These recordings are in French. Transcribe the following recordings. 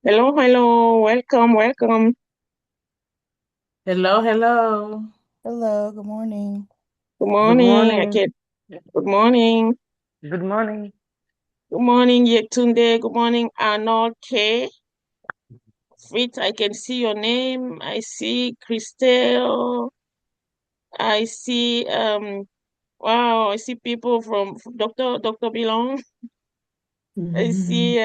Hello, hello, welcome, welcome. Hello, hello. Hello, good morning. Good Good morning. morning. Good morning. Good morning. Good morning, Yetunde. Good morning, Arnold K. Fritz, I can see your name. I see Christelle. I see wow, I see people from Dr. Bilong. I see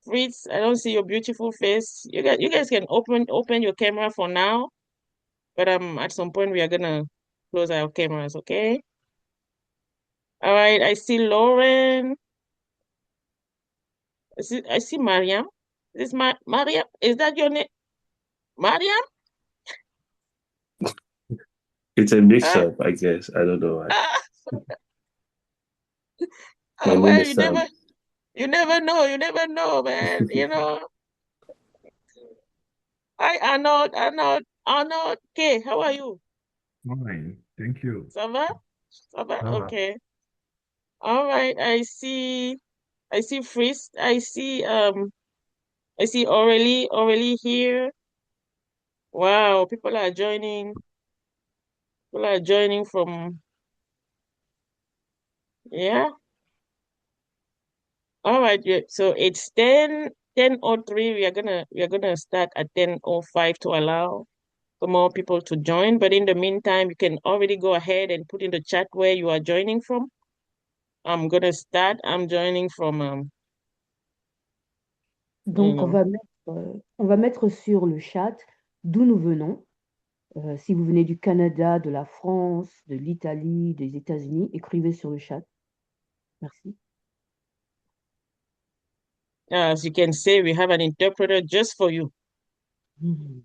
Fritz. I don't see your beautiful face. You guys can open your camera for now, but at some point we are gonna close our cameras, okay? All right, I see Lauren. I see Mariam. Is this Mariam? Is that your name? Mariam? It's a mix Uh, up, I guess. I don't know why. uh, My name well, is Sam. you never know, man. You know. Hi, Arnold. Okay, how are you? Fine, thank you. Ça va? Ça va? Ah, Okay. All right. I see Fritz. I see Aurelie here. Wow, people are joining. People are joining from, yeah. All right, yeah. So it's 10:03. We are gonna start at 10:05 to allow for more people to join. But in the meantime, you can already go ahead and put in the chat where you are joining from. I'm gonna start. I'm joining from you Donc, know. on va mettre sur le chat d'où nous venons. Si vous venez du Canada, de la France, de l'Italie, des États-Unis, écrivez sur le chat. Merci. As you can see, we have an interpreter just for you. Mhm.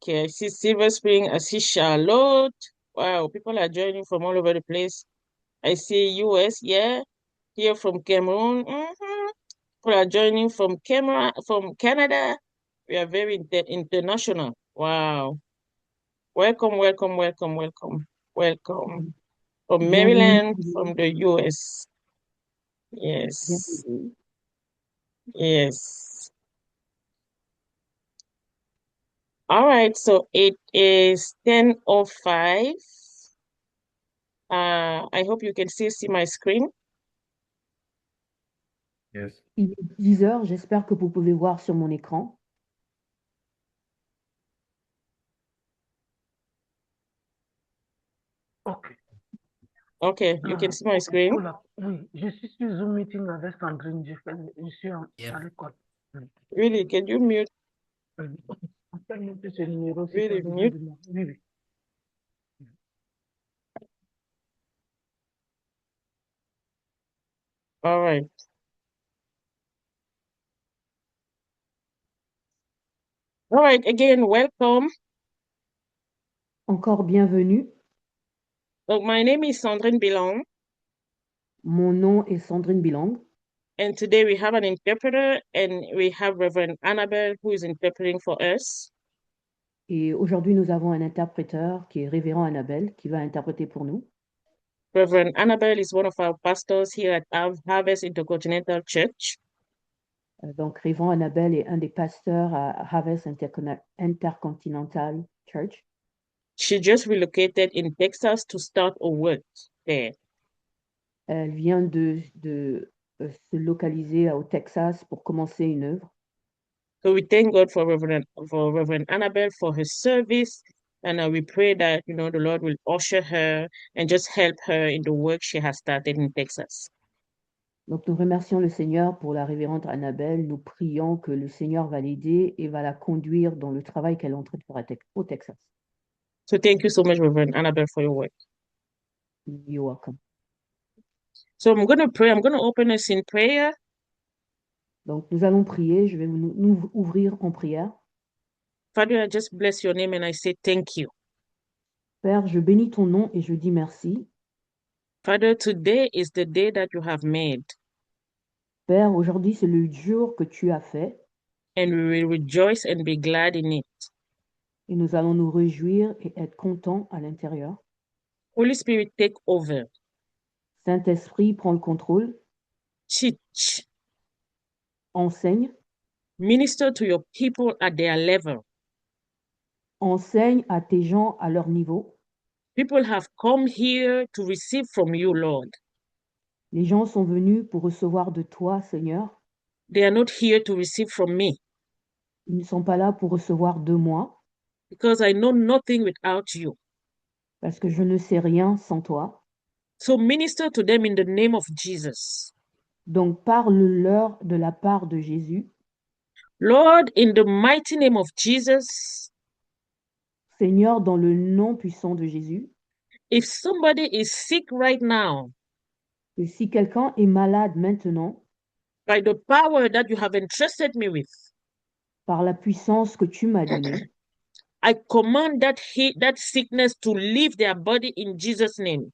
Okay, I see Silver Spring. I see Charlotte. Wow, people are joining from all over the place. I see US. Yeah, here from Cameroon. People are joining from Canada. We are very international. Wow. Welcome, welcome, welcome, welcome, welcome. From Bienvenue, Maryland, from the US. Yes, bienvenue. yes. All right, so it is 10:05. I hope you can still see my screen. yes. Il est 10 heures, j'espère que vous pouvez voir sur mon écran. Ok. Okay, you can see my Ok, screen. cool. Oui, je suis sur Zoom meeting avec Sandrine. Je suis à l'école. Oui, Really, can you mute? oui. On peut monter ce numéro si tu as Really besoin mute? de moi. Oui, oui. All right. All right, again, welcome. Encore bienvenue. So my name is Sandrine Bilong. Mon nom est Sandrine Bilang. And today we have an interpreter, and we have Reverend Annabelle who is interpreting for us. Et aujourd'hui, nous avons un interpréteur qui est Révérend Annabelle, qui va interpréter pour nous. Reverend Annabelle is one of our pastors here at Harvest Intercontinental Church. Donc, Révérend Annabelle est un des pasteurs à Harvest Intercontinental Church. She just relocated in Texas to start a work there. Elle vient de se localiser au Texas pour commencer une œuvre. So we thank God for Reverend Annabelle for her service, and we pray that the Lord will usher her and just help her in the work she has started in Texas. Donc, nous remercions le Seigneur pour la révérende Annabelle. Nous prions que le Seigneur va l'aider et va la conduire dans le travail qu'elle est en train de faire au Texas. So thank you so much, Reverend Annabelle, for your work. You're welcome. So I'm going to pray. I'm going to open us in prayer. Donc, nous allons prier. Je vais nous ouvrir en prière. Father, I just bless your name and I say thank you. Père, je bénis ton nom et je dis merci. Father, today is the day that you have made. Père, aujourd'hui, c'est le jour que tu as fait and we will rejoice and be glad in it. et nous allons nous réjouir et être contents à l'intérieur. Holy Spirit, take over. Saint-Esprit, prends le contrôle, Teach. enseigne, Minister to your people at their level. enseigne à tes gens à leur niveau. People have come here to receive from you, Lord. Les gens sont venus pour recevoir de toi, Seigneur. They are not here to receive from me Ils ne sont pas là pour recevoir de moi because I know nothing without you. parce que je ne sais rien sans toi. So minister to them in the name of Jesus. Donc parle-leur de la part de Jésus. Lord, in the mighty name of Jesus, Seigneur, dans le nom puissant de Jésus, if somebody is sick right now, que si quelqu'un est malade maintenant, by the power that you have entrusted me with, par la puissance que tu m'as donnée, I command that sickness to leave their body in Jesus' name.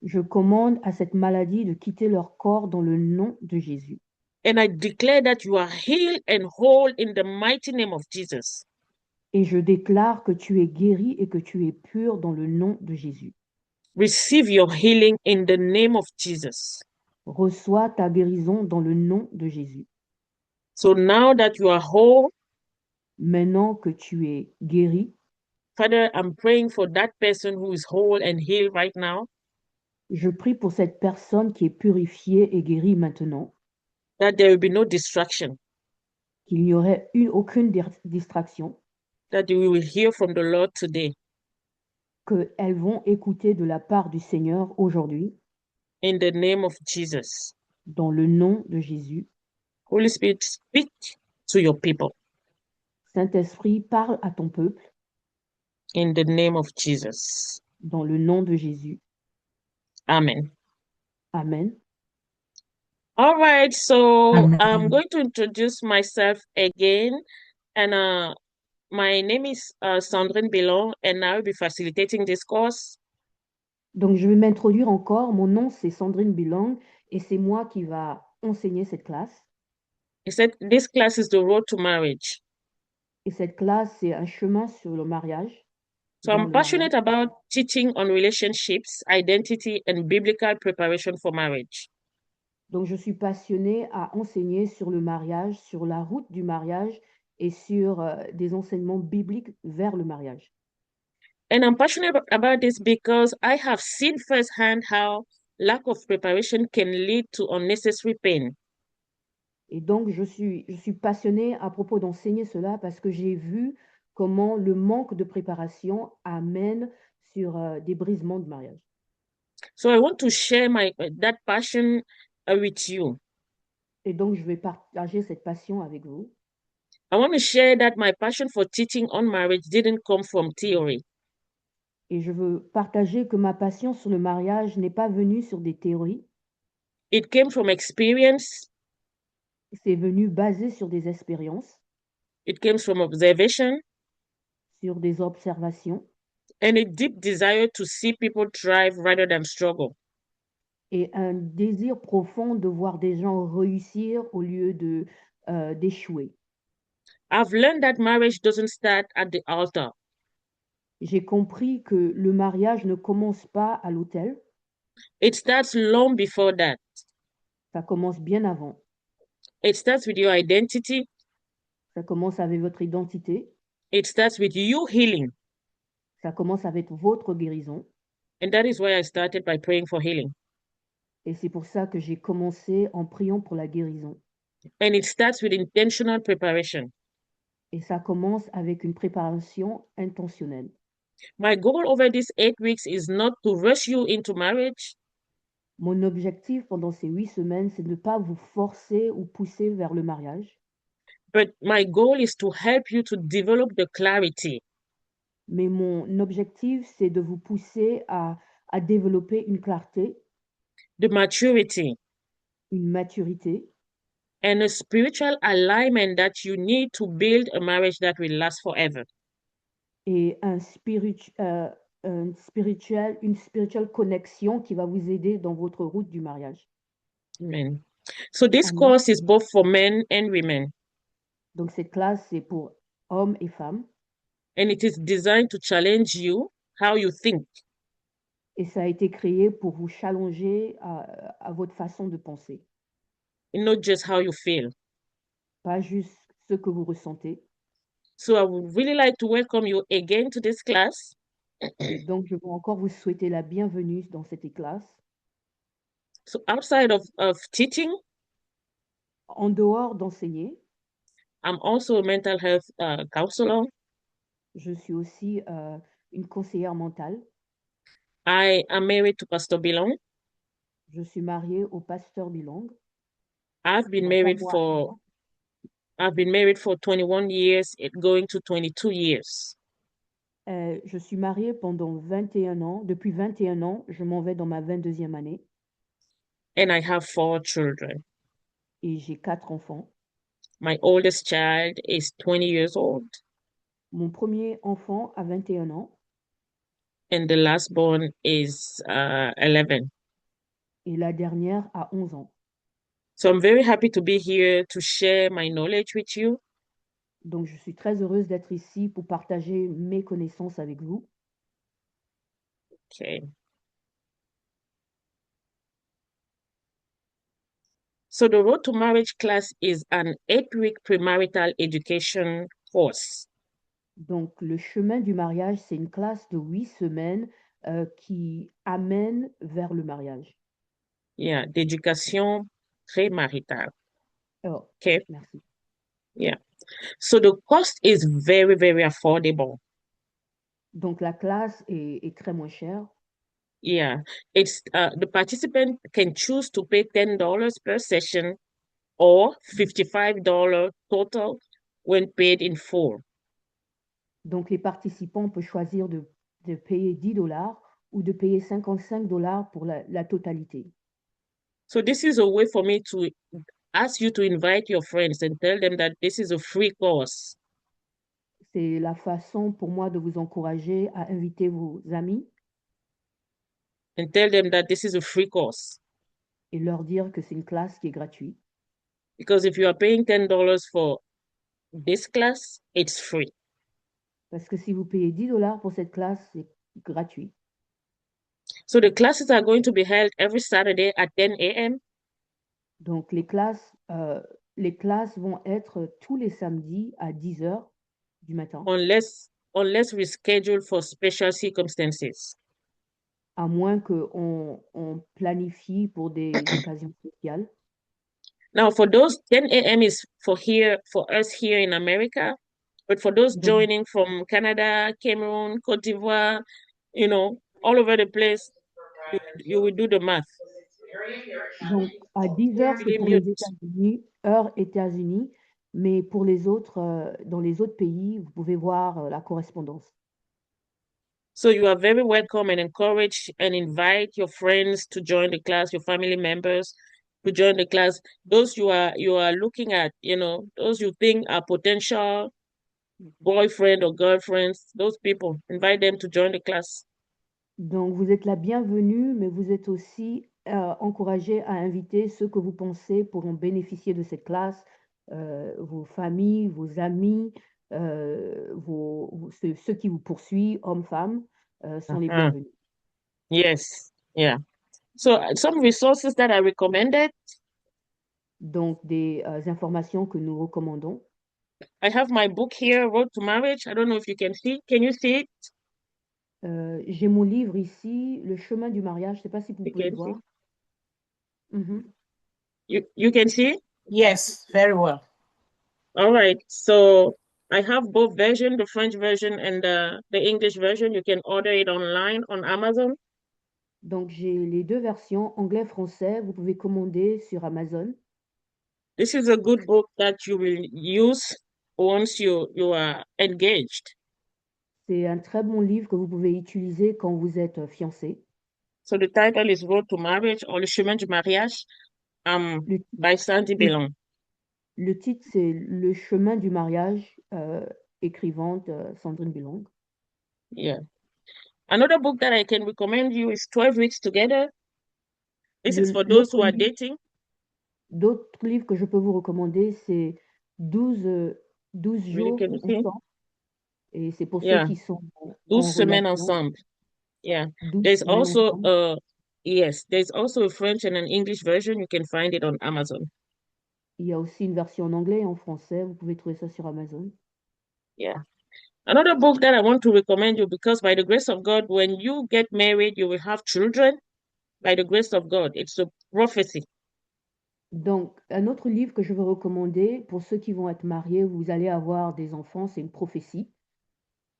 je commande à cette maladie de quitter leur corps dans le nom de Jésus. And I declare that you are healed and whole in the mighty name of Jesus. Et je déclare que tu es guéri et que tu es pur dans le nom de Jésus. Receive your healing in the name of Jesus. Reçois ta guérison dans le nom de Jésus. So now that you are whole, Maintenant que tu es guéri, Father, I'm praying for that person who is whole and healed right now, je prie pour cette personne qui est purifiée et guérie maintenant, that there will be no distraction, qu'il n'y aurait eu aucune distraction, that you will hear from the Lord today. qu'elles vont écouter de la part du Seigneur aujourd'hui, In the name of Jesus. dans le nom de Jésus. Holy Spirit, speak to your people. Saint-Esprit, parle à ton peuple, In the name of Jesus. dans le nom de Jésus. Amen. Amen. All right, so I'm Amen. going to introduce myself again. And my name is Sandrine Belon, and I will be facilitating this course. Donc, je vais m'introduire encore. Mon nom, c'est Sandrine Bilang et c'est moi qui va enseigner cette classe. He said, this class is the road to marriage. Et cette classe, c'est un chemin sur le mariage. So vers I'm le passionate mariage. about teaching on relationships, identity, and biblical preparation for marriage. Donc, je suis passionnée à enseigner sur le mariage, sur la route du mariage et sur des enseignements bibliques vers le mariage. And I'm passionate about this because I have seen firsthand how lack of preparation can lead to unnecessary pain. Et donc, je suis passionnée à propos d'enseigner cela parce que j'ai vu comment le manque de préparation amène sur des brisements de mariage. So I want to share that passion with you. Et donc, je vais partager cette passion avec vous. I want to share that my passion for teaching on marriage didn't come from theory. Et je veux partager que ma passion sur le mariage n'est pas venue sur des théories, It came from experience, c'est venu basé sur des expériences, it came from observation, sur des observations and a deep desire to see people thrive rather than struggle. et un désir profond de voir des gens réussir au lieu d'échouer. I've learned that marriage doesn't start at the altar. J'ai compris que le mariage ne commence pas à l'autel, It starts long before that. ça commence bien avant. It starts with your identity. Ça commence avec votre identité, It starts with you healing. ça commence avec votre guérison. And that is why I started by praying for healing. Et c'est pour ça que j'ai commencé en priant pour la guérison. And it starts with intentional preparation. Et ça commence avec une préparation intentionnelle. My goal over these 8 weeks is not to rush you into marriage, Mon objectif pendant ces 8 semaines, c'est de ne pas vous forcer ou pousser vers le mariage, but my goal is to help you to develop the clarity, mais mon objectif, c'est de vous pousser à développer une clarté, the maturity, une maturité and a spiritual alignment that you need to build a marriage that will last forever. et une spirituelle connexion qui va vous aider dans votre route du mariage. Amen. So this en mai. course is both for men and women, Donc cette classe, c'est pour hommes et femmes. and it is designed to challenge you how you think. Et ça a été créé pour vous challenger à votre façon de penser. And not just how you feel. Pas juste ce que vous ressentez. So I would really like to welcome you again to this class. Et donc, je veux encore vous souhaiter la bienvenue dans cette classe. So outside of teaching, En dehors d'enseigner, I'm also a mental health counselor. je suis aussi une conseillère mentale. I am married to Pastor Bilong. Je suis mariée au pasteur Bilong. I've been Non, pas married moi. for I've been married for 21 years, going to 22 years. Je suis mariée pendant 21 ans. Depuis 21 ans, je m'en vais dans ma 22e année And I have 4 children. et j'ai 4 enfants. My oldest child is 20 years old, Mon premier enfant a 21 ans and the last born is 11. et la dernière a 11 ans. So I'm very happy to be here to share my knowledge with you. Donc, je suis très heureuse d'être ici pour partager mes connaissances avec vous. Okay. So the Road to Marriage class is an 8-week premarital education course. Donc, le chemin du mariage, c'est une classe de 8 semaines qui amène vers le mariage. Yeah, d'éducation prémaritale. Oh, Okay. merci. Yeah. So the cost is very, very affordable. Donc, la classe est très moins chère. Yeah. It's the participant can choose to pay $10 per session or $55 total when paid in full. Donc, les participants peuvent choisir de payer 10 dollars ou de payer 55 dollars pour la totalité. So this is a way for me to ask you to invite your friends and tell them that this is a free course. C'est la façon pour moi de vous encourager à inviter vos amis And tell them that this is a free course. et leur dire que c'est une classe qui est gratuite. Because if you are paying $10 for this class, it's free. Parce que si vous payez 10 dollars pour cette classe, c'est gratuit. So the classes are going to be held every Saturday at 10 a.m. Donc, les classes vont être tous les samedis à 10 heures du matin, unless rescheduled for special circumstances. à moins qu'on planifie pour des occasions spéciales. Now, for those 10 a.m. is for us here in America, but for those Donc, joining from Canada, Cameroon, Côte d'Ivoire, all over the place, you will do the math. donc, à 10 heures, c'est Really pour les mute. États-Unis, heure États-Unis, mais pour les autres, dans les autres pays, vous pouvez voir la correspondance. So you are very welcome and encourage and invite your friends to join the class, your family members to join the class. Those you are looking at, those you think are potential boyfriend or girlfriends, those people, invite them to join the class. Donc, vous êtes la bienvenue, mais vous êtes aussi encouragé à inviter ceux que vous pensez pourront bénéficier de cette classe, vos familles, vos amis, ceux qui vous poursuivent, hommes, femmes, sont les bienvenus. Yes, yeah. So some resources that I recommended. Donc, des informations que nous recommandons. I have my book here, Road to Marriage. I don't know if you can see. Can you see it? J'ai mon livre ici, Le chemin du mariage. Je ne sais pas si vous You pouvez le can voir. see? Mhm. You can see? Yes, very well. All right. So I have both version, the French version and the English version. You can order it online on Amazon. Donc, j'ai les deux versions, anglais-français. Vous pouvez commander sur Amazon. This is a good book that you will use once you are engaged. C'est un très bon livre que vous pouvez utiliser quand vous êtes fiancé. So the title is Road to Marriage or Le Chemin du Mariage Le, by Sandy le- Belong. le titre, c'est Le chemin du mariage, écrivante Sandrine Bilong. Yeah. Another book that I can recommend you is 12 Weeks Together. This is for those who L'autre are livre, dating. D'autres livres que je peux vous recommander, c'est 12 Really, jours can you see? ensemble. Et c'est pour ceux Yeah, qui sont 12 en semaines relation, ensemble. Yeah. 12 There's semaines also ensemble. yes, there's also a French and an English version. You can find it on Amazon. Il y a aussi une version en anglais et en français. Vous pouvez trouver ça sur Amazon. Yeah. Another book that I want to recommend you, because by the grace of God, when you get married, you will have children. By the grace of God, it's a prophecy. Donc, un autre livre que je veux recommander pour ceux qui vont être mariés, vous allez avoir des enfants, c'est une prophétie.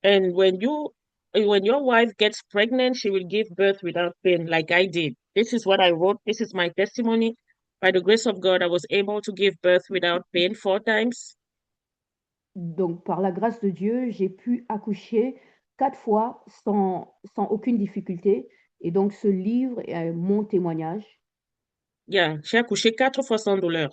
And when your wife gets pregnant, she will give birth without pain, like I did. This is what I wrote. This is my testimony. By the grace of God, I was able to give birth without pain 4 times. Donc, par la grâce de Dieu, j'ai pu accoucher 4 fois sans aucune difficulté. Et donc, ce livre est mon témoignage. Yeah, j'ai accouché 4 fois sans douleur.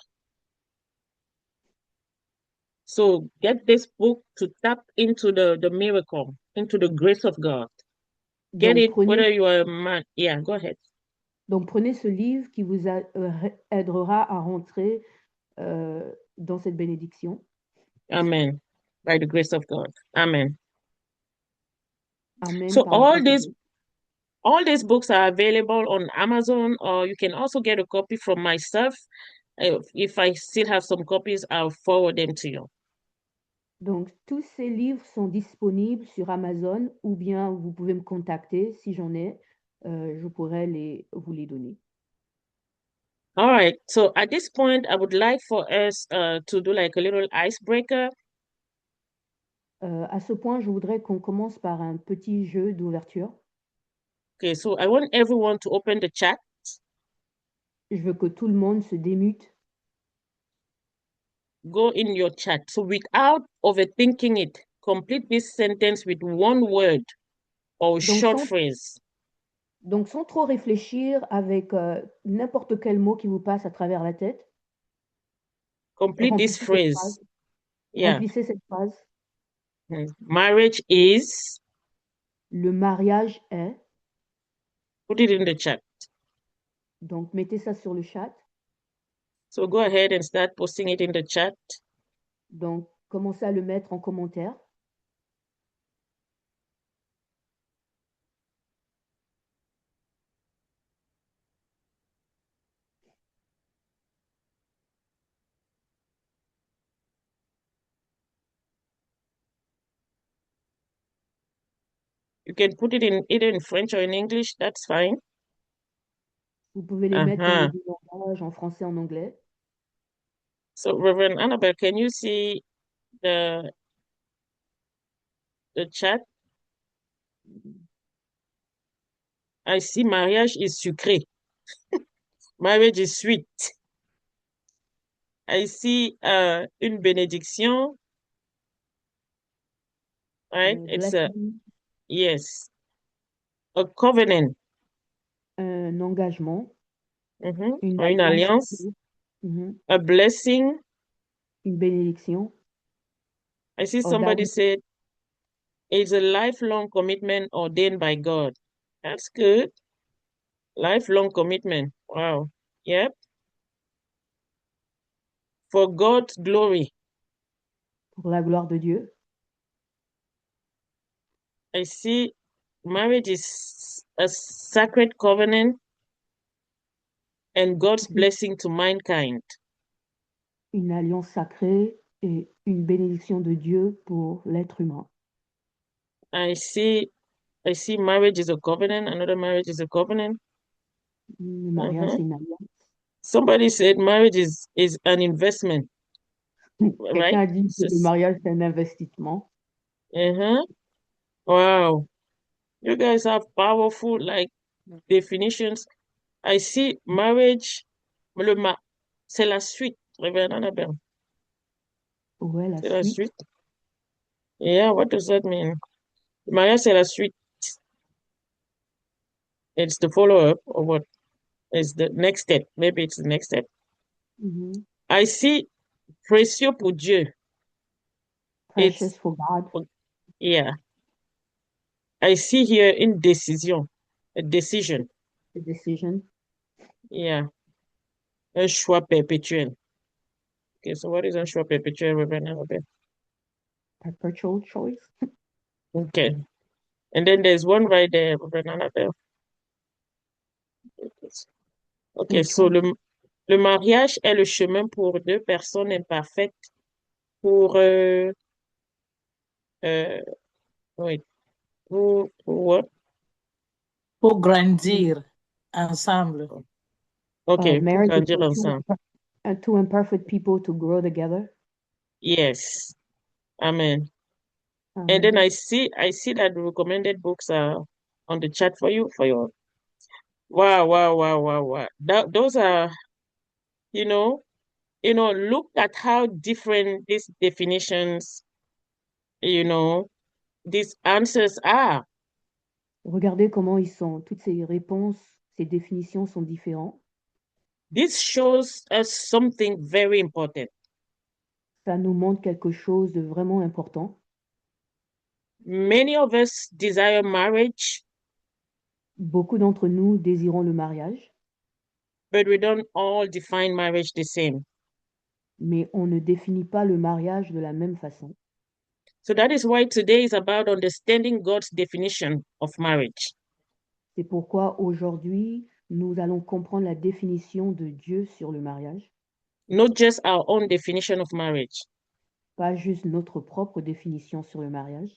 So get this book to tap into the miracle, into the grace of God. Get Donc, it, whether you are a man. Yeah, go ahead. Donc, prenez ce livre qui vous aidera à rentrer dans cette bénédiction. Amen. By the grace of God. Amen. Amen. So Par la grâce de Dieu. all these books are available on Amazon, or you can also get a copy from myself. If I still have some copies, I'll forward them to you. Donc, tous ces livres sont disponibles sur Amazon ou bien vous pouvez me contacter si j'en ai. Je pourrais vous les donner. All right. So at this point, I would like for us to do like a little icebreaker. À ce point, je voudrais qu'on commence par un petit jeu d'ouverture. Okay, so I want everyone to open the chat. Je veux que tout le monde se démute. Go in your chat. So without overthinking it, complete this sentence with one word or short phrase. Donc, sans trop réfléchir, avec n'importe quel mot qui vous passe à travers la tête. Complete this phrase. Yeah. Remplissez cette phrase. Marriage is. Le mariage est. Put it in the chat. Donc, mettez ça sur le chat. So go ahead and start posting it in the chat. Donc, commencez à le mettre en commentaire. You can put it in either in French or in English. That's fine. Vous pouvez les mettre dans les deux langages, en français, en anglais. So, Reverend Annabelle, can you see the chat? I see mariage is sucré. Marriage is sweet. I see une bénédiction. Right? It's yes. A covenant. Un engagement. Une alliance. A blessing. Une bénédiction. I see somebody said it's a lifelong commitment ordained by God. That's good. Lifelong commitment. Wow. Yep. For God's glory. Pour la gloire de Dieu. I see marriage is a sacred covenant and God's blessing to mankind. Une alliance sacrée et une bénédiction de Dieu pour l'être humain. I see marriage is a covenant. Another marriage is a covenant. Le mariage, c'est une alliance. Somebody said marriage is an investment. Quelqu'un a dit que le mariage, c'est un investissement. Wow. You guys have powerful definitions. I see marriage, c'est la suite, Reverend Annabelle. Ouais, c'est la suite. Yeah, what does that mean? Mariage, c'est la suite. It's the follow-up, or what is the next step? Maybe it's the next step. I see précieux pour Dieu. Precious for God. Yeah. I see here indecision, a decision. A decision. Yeah. Un choix perpétuel. Okay, so what is un choix perpétuel, Reverend Annabelle? Perpetual choice. Okay. And then there's one right there, Reverend Annabelle. Okay, Which so one? le mariage est le chemin pour deux personnes imparfaites pour, euh, oui, what? Pour grandir ensemble. Okay, pour Marriage is grandir for ensemble. two imperfect people to grow together. Yes. Amen. And then Amen. I see that the recommended books are on the chat for you, for your, wow. Those are, you know, look at how different these definitions, these answers are. Regardez comment ils sont. Toutes ces réponses, ces définitions sont différentes. This shows us something very important. Ça nous montre quelque chose de vraiment important. Many of us desire marriage, Beaucoup d'entre nous désirons le mariage, but we don't all define marriage the same. mais on ne définit pas le mariage de la même façon. So that is why today is about understanding God's definition of marriage. C'est pourquoi aujourd'hui, nous allons comprendre la définition de Dieu sur le mariage, Not just our own definition of marriage. pas juste notre propre définition sur le mariage.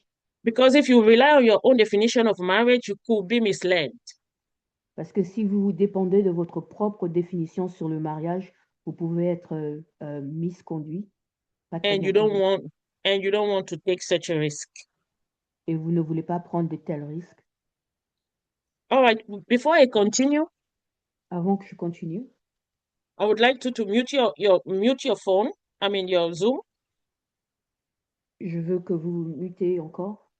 Because if you rely on your own definition of marriage, you could be misled. Parce que si vous dépendez de votre propre définition sur le mariage, vous pouvez être misconduit, pas très And bien you don't conduit, want to take such a risk. et vous ne voulez pas prendre de tels risques. All right, before I continue, Avant que je continue, I would like to mute your phone, your Zoom, je veux que vous mutez encore,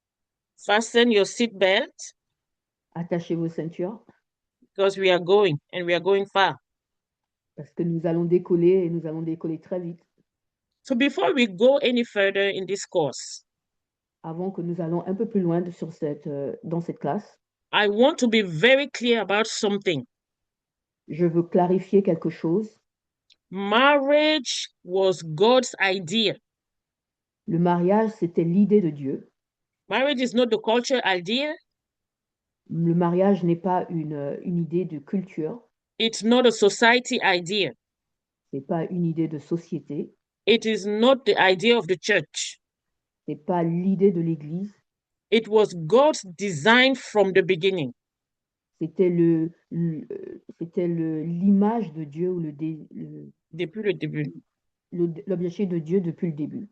fasten your seat belt, attachez vos ceintures, because we are going far. parce que nous allons décoller et nous allons décoller très vite. So before we go any further in this course, Avant que nous allons un peu plus loin dans cette classe, I want to be very clear about something. je veux clarifier quelque chose. Marriage was God's idea. Le mariage, c'était l'idée de Dieu. Marriage is not the culture idea. Le mariage n'est pas une idée de culture. It's not a society idea. C'est pas une idée de société. It is not the idea of the church. C'est pas l'idée de l'Église. It was God's design from the beginning. C'était l'image de Dieu ou Depuis le début. l'objectif de Dieu depuis le début.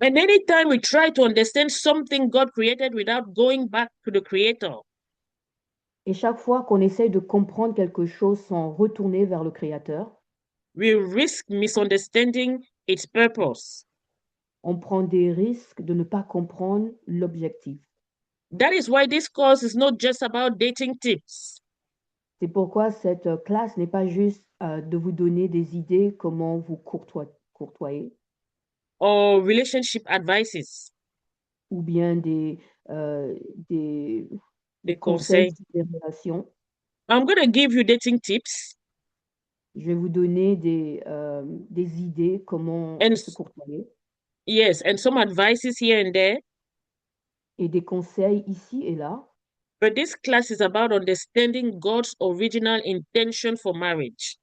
And anytime we try to understand something God created without going back to the Creator, Et chaque fois qu'on essaye de comprendre quelque chose sans retourner vers le Créateur, we risk misunderstanding its purpose. on prend des risques de ne pas comprendre l'objectif. That is why this course is not just about dating tips. C'est pourquoi cette classe n'est pas juste de vous donner des idées comment vous courtoyer Or relationship advices. ou bien des conseils Conseils. sur les relations. I'm going to give you dating tips. Je vais vous donner des idées comment se courtoyer. Yes, and some advices here and there. Et des conseils ici et là. But this class is about understanding God's original intention for marriage.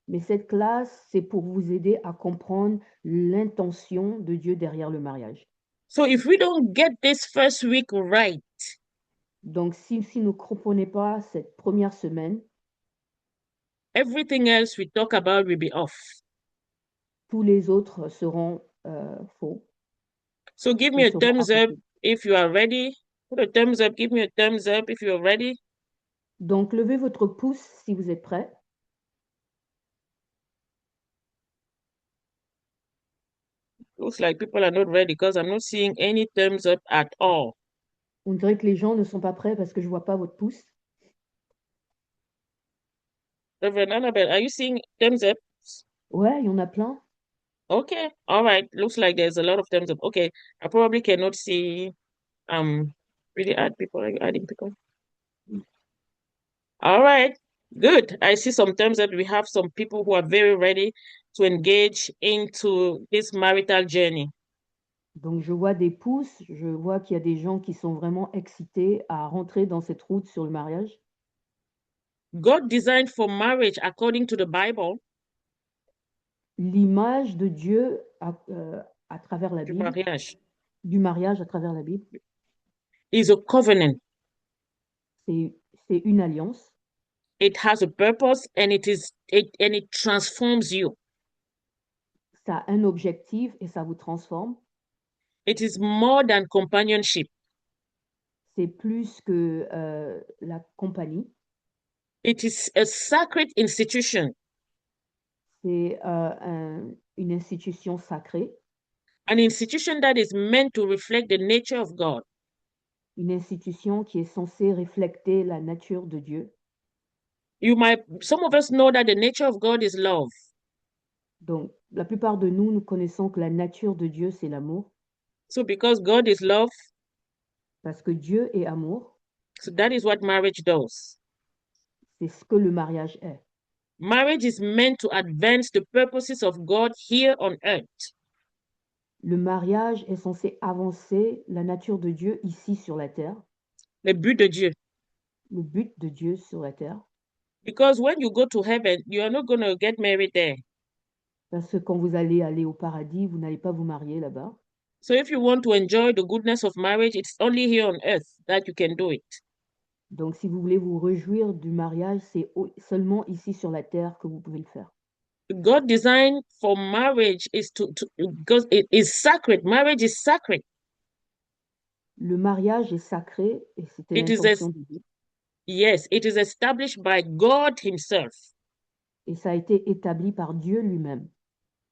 Mais cette classe, c'est pour vous aider à comprendre l'intention de Dieu derrière le mariage. So if we don't get this first week right, donc si nous ne comprenons pas cette première semaine, everything else we talk about will be off. Tous les autres seront faux. So give me a thumbs up if you are ready. Put a thumbs up. Give me a thumbs up if you are ready. Donc levez votre pouce si vous êtes prêts. Looks like people are not ready because I'm not seeing any thumbs up at all. On dirait que les gens ne sont pas prêts parce que je vois pas votre pouce. Reverend Annabelle, are you seeing thumbs up? Ouais, il y en a plein. Okay, all right. Looks like there's a lot of thumbs up. Okay, I probably cannot see. Really add people. Are you adding people? All right. Good. I see sometimes that we have some people who are very ready to engage into this marital journey. Donc, je vois des pouces, je vois qu'il y a des gens qui sont vraiment excités à rentrer dans cette route sur le mariage. God designed for marriage according to the Bible, L'image de Dieu à travers la du Bible, mariage, du mariage à travers la Bible, is a covenant. c'est une alliance. It has a purpose and it transforms you. Ça a un objectif et ça vous transforme. It is more than companionship. C'est plus que la compagnie. It is a sacred institution, C'est une institution sacrée, an institution that is meant to reflect the nature of God. une institution qui est censée refléter la nature de Dieu. Some of us know that the nature of God is love. Donc, la plupart de nous, nous connaissons que la nature de Dieu, c'est l'amour, So because God is love, parce que Dieu est amour, so that is what marriage does. c'est ce que le mariage est. Marriage is meant to advance the purposes of God here on earth. Le mariage est censé avancer la nature de Dieu ici sur la terre, Le but de Dieu. le but de Dieu sur la terre. Because when you go to heaven, you are not going to get married there. Parce que quand vous allez aller au paradis, vous n'allez pas vous marier là-bas. So if you want to enjoy the goodness of marriage, it's only here on earth that you can do it. Donc, si vous voulez vous réjouir du mariage, c'est seulement ici sur la terre que vous pouvez le faire. God designed for marriage is because it is sacred. Marriage is sacred. Le mariage est sacré et c'était It is l'intention de Dieu. Yes, it is established by God himself. Et ça a été établi par Dieu lui-même.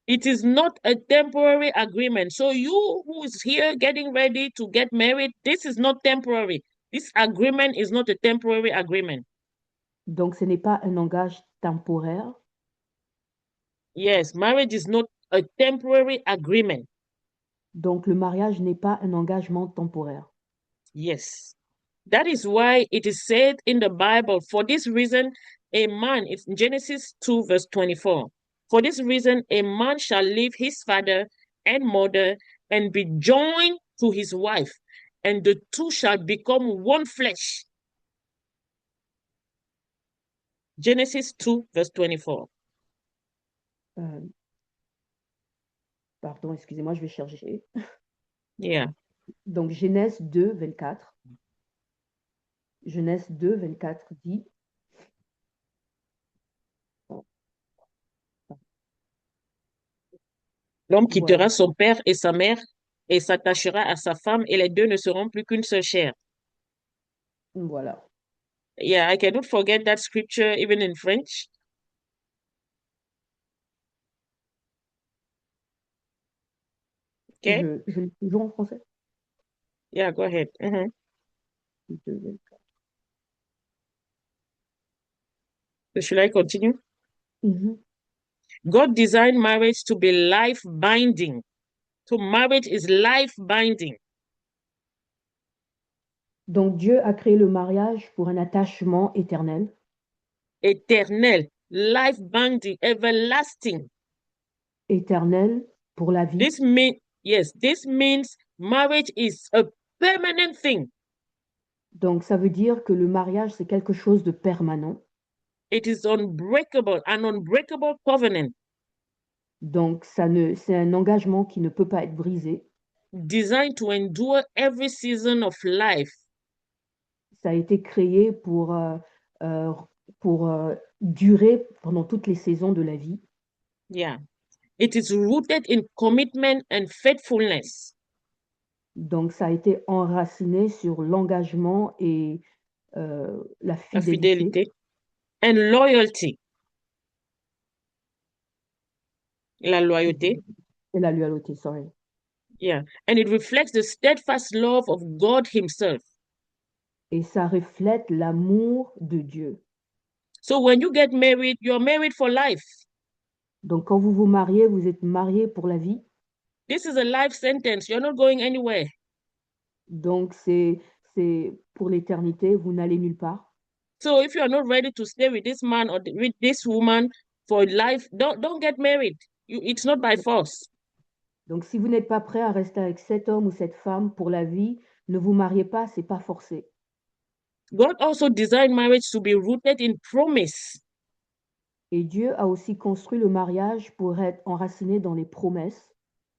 It is not a temporary agreement. So you who is here getting ready to get married, this is not temporary. This agreement is not a temporary agreement. Donc, ce n'est pas un engagement temporaire. Yes, marriage is not a temporary agreement. Donc, le mariage n'est pas un engagement temporaire. Yes. That is why it is said in the Bible, for this reason, a man, it's Genesis 2, verse 24. For this reason, a man shall leave his father and mother and be joined to his wife, and the two shall become one flesh. Genesis 2, verse 24. Pardon, excusez-moi, je vais chercher. Yeah. Donc, Genèse 2, 24. Genèse 2, 24 dit L'homme quittera Voilà. son père et sa mère et s'attachera à sa femme, et les deux ne seront plus qu'une seule chair. Voilà. Yeah, I cannot forget that scripture even in French. Okay. Je lis toujours en français. Yeah, go ahead. 2, 24. So should I continue? Mhm. God designed marriage to be life binding. So marriage is life binding. Donc, Dieu a créé le mariage pour un attachement éternel, Éternel, life binding, everlasting. éternel pour la vie. This means marriage is a permanent thing. Donc, ça veut dire que le mariage, c'est quelque chose de permanent. It is unbreakable, an unbreakable covenant. Donc, c'est un engagement qui ne peut pas être brisé. Designed to endure every season of life. Ça a été créé pour durer pendant toutes les saisons de la vie. Yeah. It is rooted in commitment and faithfulness. Donc, ça a été enraciné sur l'engagement et la La fidélité. fidélité. And loyalty. La loyauté. Et la loyauté, sorry. Yeah. And it reflects the steadfast love of God himself. Et ça reflète l'amour de Dieu. So when you get married, you're married for life. Donc, quand vous vous mariez, vous êtes marié pour la vie. This is a life sentence. You're not going anywhere. Donc, c'est pour l'éternité, vous n'allez nulle part. So if you are not ready to stay with this man or with this woman for life, don't get married. It's not by force. Donc, si vous n'êtes pas prêt à rester avec cet homme ou cette femme pour la vie, ne vous mariez pas, c'est pas forcé. God also designed marriage to be rooted in promise. Et Dieu a aussi construit le mariage pour être enraciné dans les promesses.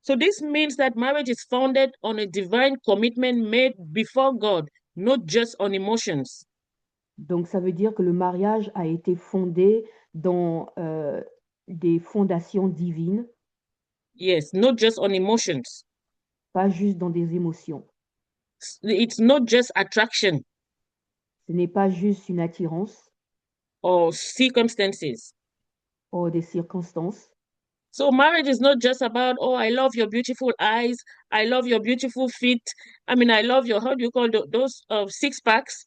So this means that marriage is founded on a divine commitment made before God, not just on emotions. Donc, ça veut dire que le mariage a été fondé dans des fondations divines, Yes, not just on emotions. pas juste dans des émotions. It's not just attraction Ce n'est pas juste une attirance or circumstances. ou des circonstances. So marriage is not just about, oh, I love your beautiful eyes, I love your beautiful feet. I mean, I love your, how do you call those six packs?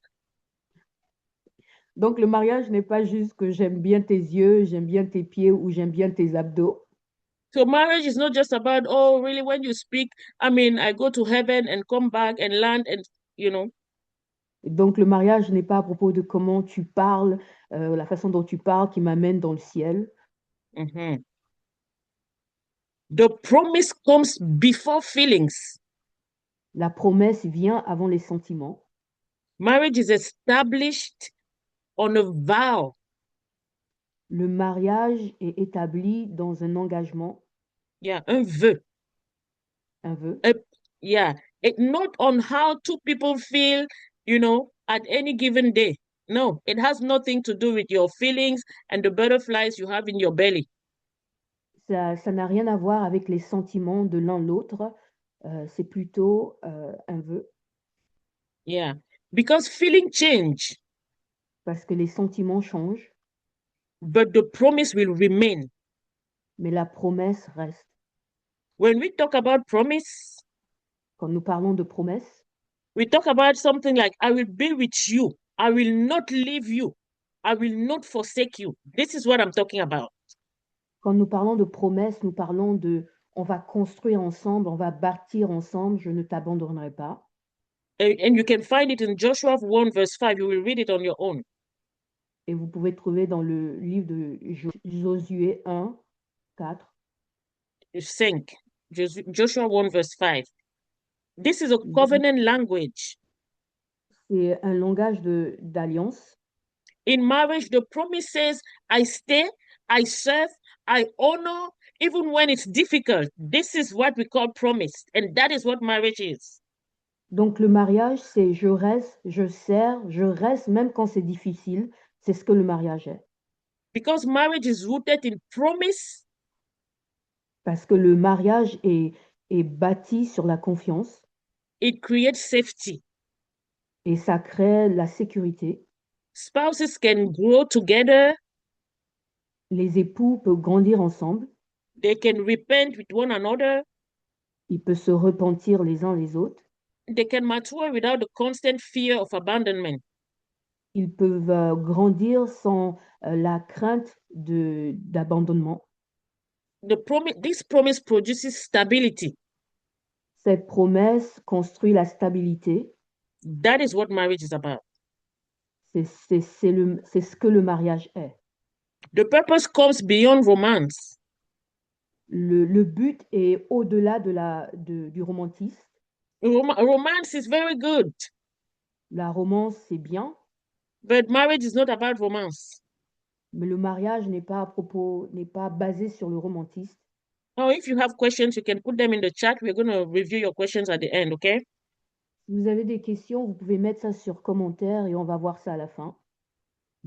Donc, le mariage n'est pas juste que j'aime bien tes yeux, j'aime bien tes pieds ou j'aime bien tes abdos. So marriage is not just about, oh, really, when you speak, I mean, I go to heaven and come back and land and, you know. Donc, le mariage n'est pas à propos de comment tu parles, la façon dont tu parles qui m'amène dans le ciel. Mhm. The promise comes before feelings. La promesse vient avant les sentiments. Marriage is established on a vow. Le mariage est établi dans un engagement, Yeah, un vœu. un vœu. Yeah, not on how two people feel, at any given day. No, it has nothing to do with your feelings and the butterflies you have in your belly. Ça n'a rien à voir avec les sentiments de l'un l'autre. C'est plutôt un vœu. Yeah, because feeling change, Parce que les sentiments changent, but the promise will remain. mais la promesse reste. When we talk about promise, Quand nous parlons de promesse, we talk about something like, I will be with you. I will not leave you. I will not forsake you. This is what I'm talking about. quand nous parlons de promesse, nous parlons de on va construire ensemble, on va bâtir ensemble, je ne t'abandonnerai pas. And you can find it in Joshua 1 verse 5. You will read it on your own. Et vous pouvez trouver dans le livre de Josué 1, 4. 5. Joshua 1 verse 5. This is a covenant language. C'est un langage d'alliance. In marriage, the promise says, I stay, I serve, I honor, even when it's difficult. This is what we call promise. And that is what marriage is. Donc le mariage, c'est je reste, je sers, je reste même quand c'est difficile. C'est ce que le mariage est. Because marriage is rooted in promise. Parce que le mariage est bâti sur la confiance. It creates safety. Et ça crée la sécurité. Spouses can grow together. Les époux peuvent grandir ensemble. They can repent with one another. Ils peuvent se repentir les uns les autres. They can mature without the constant fear of abandonment. Ils peuvent grandir sans la crainte d'abandonnement. This promise produces stability. Cette promesse construit la stabilité. That is what marriage is about. C'est ce que le mariage est. The purpose comes beyond romance. Le but est au-delà du romantisme. Romance is very good. La romance, c'est bien. But marriage is not about romance. Mais le mariage n'est pas basé sur le romantisme. Oh, if you have questions, you can put them in the chat. We're going to review your questions at the end, okay? Si vous avez des questions, vous pouvez mettre ça sur commentaire et on va voir ça à la fin.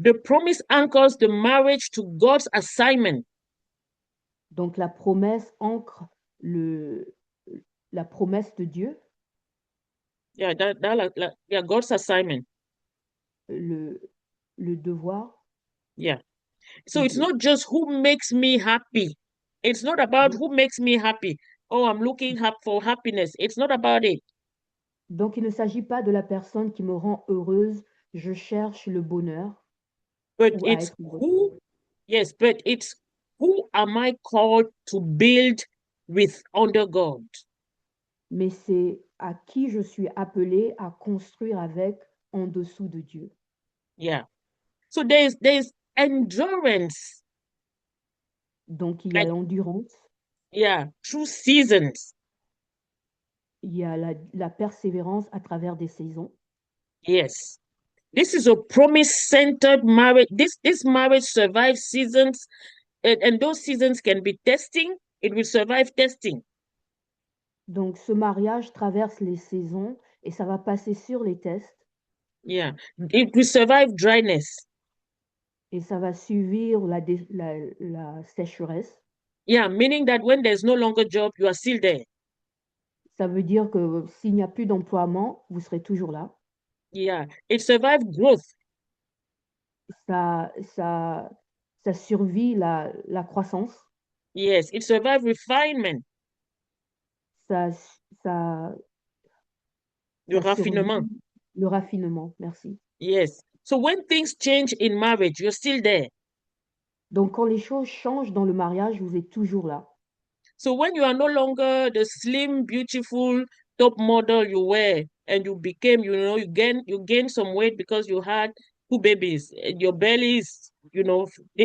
The promise anchors the marriage to God's assignment. Donc la promesse ancre la promesse de Dieu. Yeah, yeah, God's assignment. Le devoir. Yeah. So it's not just who makes me happy. It's not about who makes me happy. Oh, I'm looking for happiness. It's not about it. Donc il ne s'agit pas de la personne qui me rend heureuse. Je cherche le bonheur. But it's but it's who am I called to build with under God? Mais c'est à qui je suis appelée à construire avec en dessous de Dieu. Yeah. So there's endurance, Donc, il y a like, l'endurance, yeah, through seasons. il y a la persévérance à travers des saisons. Yes. This is a promise-centered marriage. This marriage survives seasons, and those seasons can be testing. It will survive testing. Donc, ce mariage traverse les saisons et ça va passer sur les tests Yeah. It will survive dryness. et ça va suivre la sécheresse. Yeah, meaning that when there's no longer job, you are still there. Ça veut dire que s'il n'y a plus d'emploiement, vous serez toujours là. Yeah. It survives growth. Ça, ça, ça survit la croissance. Yes. It survives refinement, Ça, ça, le ça survit raffinement. le raffinement. Merci. Yes. So when things change in marriage, you're still there. Donc, quand les choses changent dans le mariage, vous êtes toujours là. So when you are no longer the slim, beautiful top model you were, and you became, you gain some weight because you had 2 babies, and your belly is,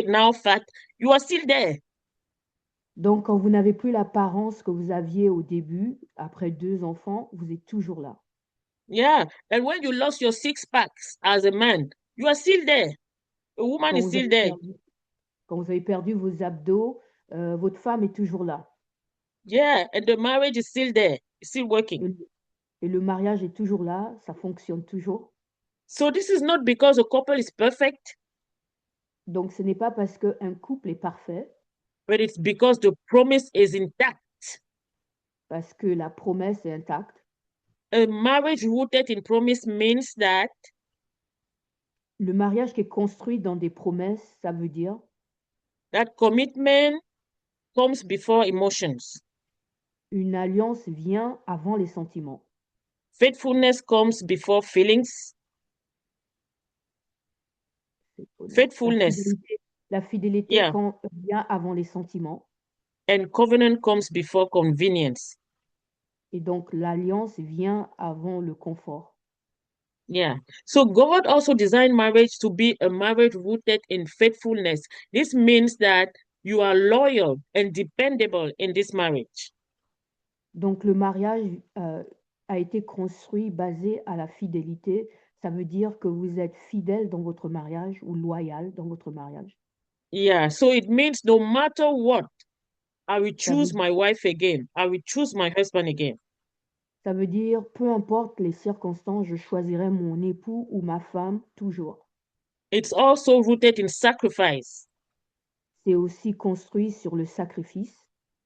now fat, you are still there. Donc, quand vous n'avez plus l'apparence que vous aviez au début, après 2 enfants, vous êtes toujours là. Yeah. And when you lost your 6 packs as a man, you are still there. A woman Quand is vous still avez there. quand vous avez perdu vos abdos, votre femme est toujours là. Yeah. And the marriage is still there. It's still working. Et le mariage est toujours là, ça fonctionne toujours. So this is not because a couple is perfect, Donc, ce n'est pas parce qu'un couple est parfait, but it's because the promise is intact. parce que la promesse est intacte. A marriage rooted in promise means that Le mariage qui est construit dans des promesses, ça veut dire that commitment comes before emotions. une alliance vient avant les sentiments. Faithfulness comes before feelings. Faithfulness, La fidélité yeah, vient avant les sentiments. and covenant comes before convenience. Et donc, l'alliance vient avant le confort. Yeah. So God also designed marriage to be a marriage rooted in faithfulness. This means that you are loyal and dependable in this marriage. Donc, le mariage a été construit basé à la fidélité. Ça veut dire que vous êtes fidèle dans votre mariage ou loyal dans votre mariage. Yeah. So it means no matter what, I will Ça veut, choose my wife again. I will choose my husband again. ça veut dire, peu importe les circonstances, je choisirai mon époux ou ma femme toujours. It's also rooted in sacrifice. C'est aussi construit sur le sacrifice.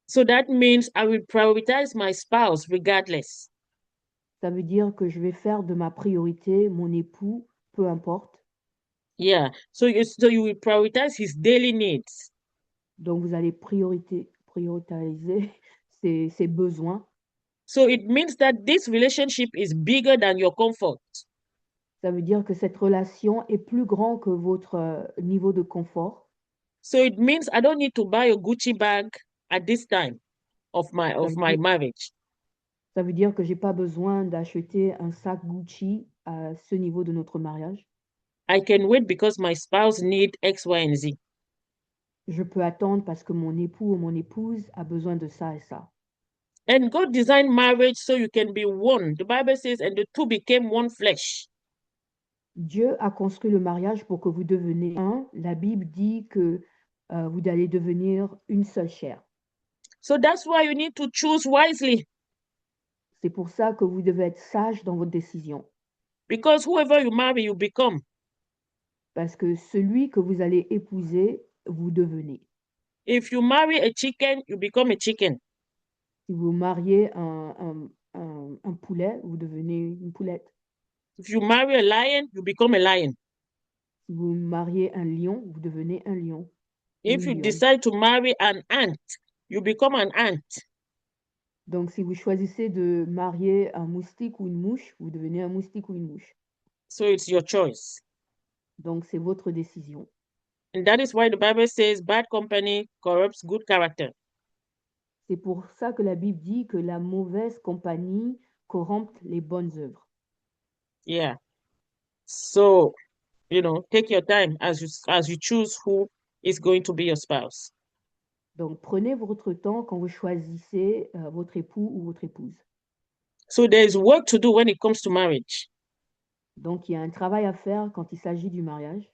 So that means I will prioritize my spouse regardless. Ça veut dire que je vais faire de ma priorité mon époux, peu importe. Yeah. So you will prioritize his daily needs. Donc, vous allez prioriser ses besoins. So it means that this relationship is bigger than your comfort. Ça veut dire que cette relation est plus grand que votre niveau de confort. So it means I don't need to buy a Gucci bag at this time of my marriage. Ça veut dire que j'ai pas besoin d'acheter un sac Gucci à ce niveau de notre mariage. I can wait because my spouse need X, Y, and Z. Je peux attendre parce que mon époux ou mon épouse a besoin de ça et ça. And God designed marriage so you can be one. The Bible says, and the two became one flesh. Dieu a construit le mariage pour que vous deveniez un. La Bible dit que vous allez devenir une seule chair. So that's why you need to choose wisely. C'est pour ça que vous devez être sage dans votre décision. Because whoever you marry, you become. Parce que celui que vous allez épouser, vous devenez. If you marry a chicken, you become a chicken. Si vous mariez un poulet, vous devenez une poulette. If you marry a lion, you become a lion. Si vous mariez un lion, vous devenez un lion. If you Une lionne. decide to marry an ant, you become an ant. Donc, si vous choisissez de marier un moustique ou une mouche, vous devenez un moustique ou une mouche. So it's your choice. Donc, c'est votre décision. And that is why the Bible says bad company corrupts good character. C'est pour ça que la Bible dit que la mauvaise compagnie corrompt les bonnes œuvres. Yeah. So take your time as you choose who is going to be your spouse. Donc, prenez votre temps quand vous choisissez votre époux ou votre épouse. So there is work to do when it comes to marriage. Donc, il y a un travail à faire quand il s'agit du mariage.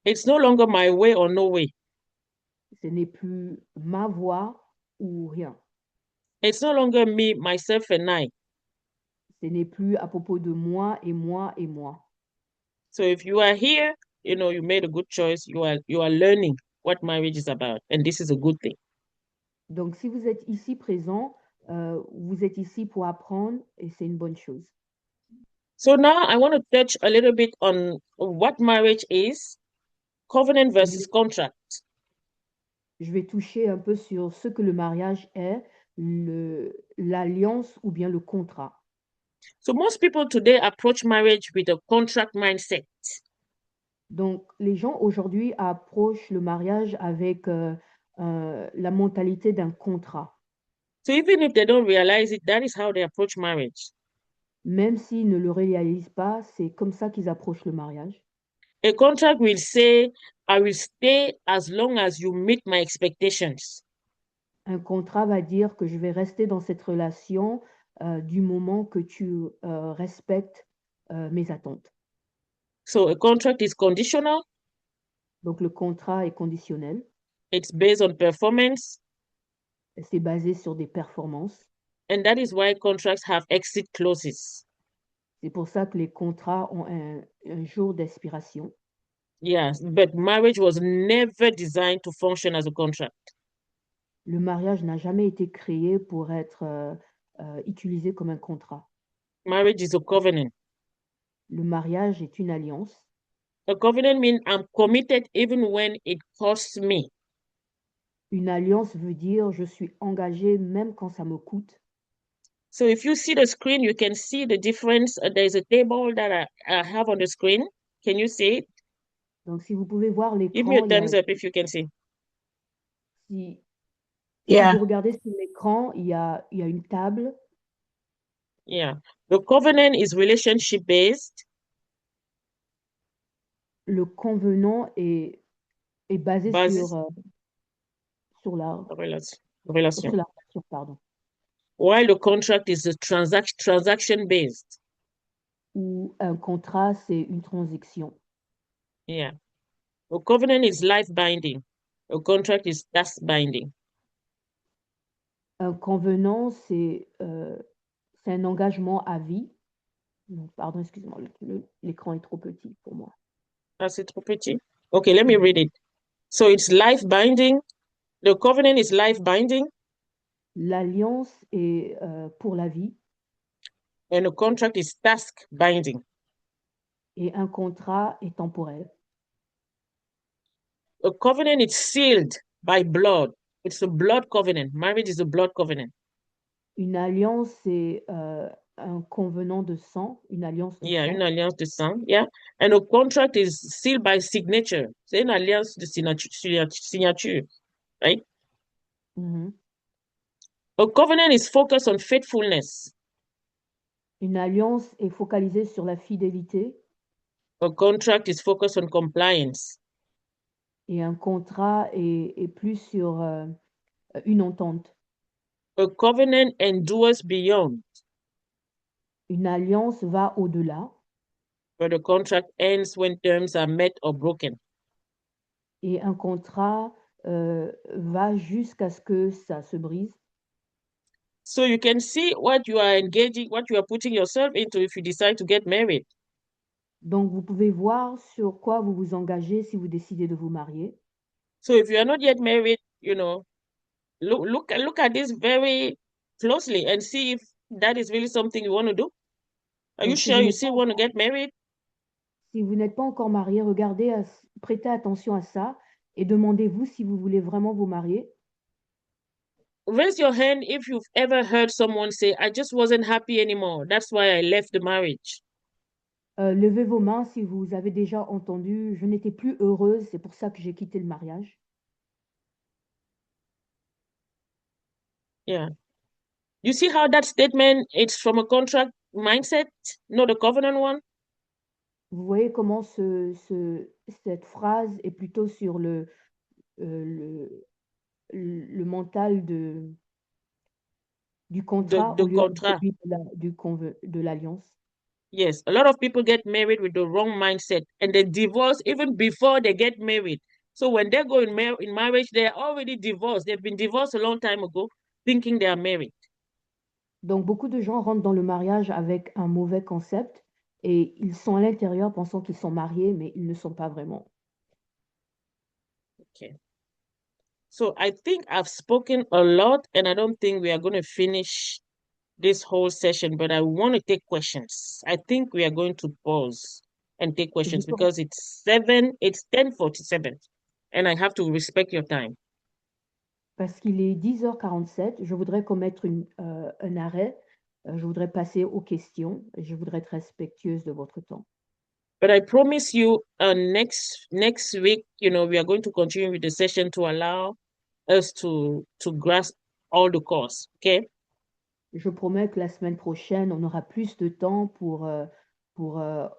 It's no longer my way or no way. Ce n'est plus ma voix ou rien. It's no longer me, myself, and I. Ce n'est plus à propos de moi et moi et moi. So if you are here, you made a good choice. You are learning what marriage is about, and this is a good thing. Donc, si vous êtes ici présent, vous êtes ici pour apprendre et c'est une bonne chose. So now I want to touch a little bit on what marriage is, covenant versus contract. Je vais toucher un peu sur ce que le mariage est, l'alliance ou bien le contrat. So most people today approach marriage with a contract mindset. Donc, les gens aujourd'hui approchent le mariage avec la mentalité d'un contrat. So even if they don't realize it, that is how they approach marriage. Même s'ils ne le réalisent pas, c'est comme ça qu'ils approchent le mariage. A contract will say, I will stay as long as you meet my expectations. Un contrat va dire que je vais rester dans cette relation du moment que tu respectes mes attentes. So a contract is conditional. Donc, le contrat est conditionnel. It's based on performance. C'est basé sur des performances. And that is why contracts have exit clauses. C'est pour ça que les contrats ont un jour d'expiration. Yes, but marriage was never designed to function as a contract. Le mariage n'a jamais été créé pour être utilisé comme un contrat. Marriage is a covenant. Le mariage est une alliance. A covenant means I'm committed even when it costs me. Une alliance veut dire je suis engagé même quand ça me coûte. So if you see the screen, you can see the difference. There's a table that I have on the screen. Can you see it? Donc, si vous pouvez voir Give me a l'écran, thumbs up if you can see. si Yeah. vous regardez sur l'écran, il y a une table. Yeah. The covenant is relationship based. Le convenant est basé Basis. sur la Relation. relation, pardon. While the contract is a transaction based. Ou un contrat, c'est une transaction. Yeah. A covenant is life binding. A contract is task binding. Un convenant, c'est un engagement à vie. Non, pardon, excusez-moi, l'écran est trop petit pour moi. That's it, pretty. Okay, let me read it. So it's life binding. The covenant is life binding. L'alliance est pour la vie. And a contract is task binding. Et un contrat est temporel. A covenant is sealed by blood. It's a blood covenant. Marriage is a blood covenant. Une alliance, c'est un convenant de sang, une alliance de Yeah, sang. une alliance de sang. Yeah. And a contract is sealed by signature. C'est une alliance de signature, right? Mhm. A covenant is focused on faithfulness. Une alliance est focalisée sur la fidélité. A contract is focused on compliance. Et un contrat est plus sur une entente. A covenant endures beyond. Une alliance va au-delà. But the contract ends when terms are met or broken. Et un contrat va jusqu'à ce que ça se brise. So you can see what you are engaging, what you are putting yourself into if you decide to get married. Donc, vous pouvez voir sur quoi vous vous engagez si vous décidez de vous marier. So if you are not yet married, look at this very closely and see if that is really something you want to do. Are you Donc, sure you still want to get married? Si vous n'êtes pas encore marié, prêtez attention à ça et demandez-vous si vous voulez vraiment vous marier. Raise your hand if you've ever heard someone say, I just wasn't happy anymore. That's why I left the marriage. Levez vos mains si vous avez déjà entendu, je n'étais plus heureuse, c'est pour ça que j'ai quitté le mariage. Yeah. You see how that statement is from a contract mindset, not a covenant one? Vous voyez comment cette phrase est plutôt sur le mental du contrat The au lieu de contrat. celui de l'alliance. Yes, a lot of people get married with the wrong mindset and they divorce even before they get married. So when they go in marriage, they're already divorced. They've been divorced a long time ago, thinking they are married. Donc beaucoup de gens rentrent dans le mariage avec un mauvais concept et ils sont à l'intérieur pensant qu'ils sont mariés, mais ils ne sont pas vraiment. Okay. So I think I've spoken a lot and I don't think we are going to finish this whole session, but I want to take questions. I think we are going to pause and take questions voudrais- because it's 10:47 and I have to respect your time. Parce qu'il est 10h47, je voudrais commettre un arrêt. Je voudrais passer aux questions. Je voudrais être respectueuse de votre temps. But I promise you, next week, we are going to continue with the session to allow us to grasp all the course. Okay? Je promets que la semaine prochaine, on aura plus de temps pour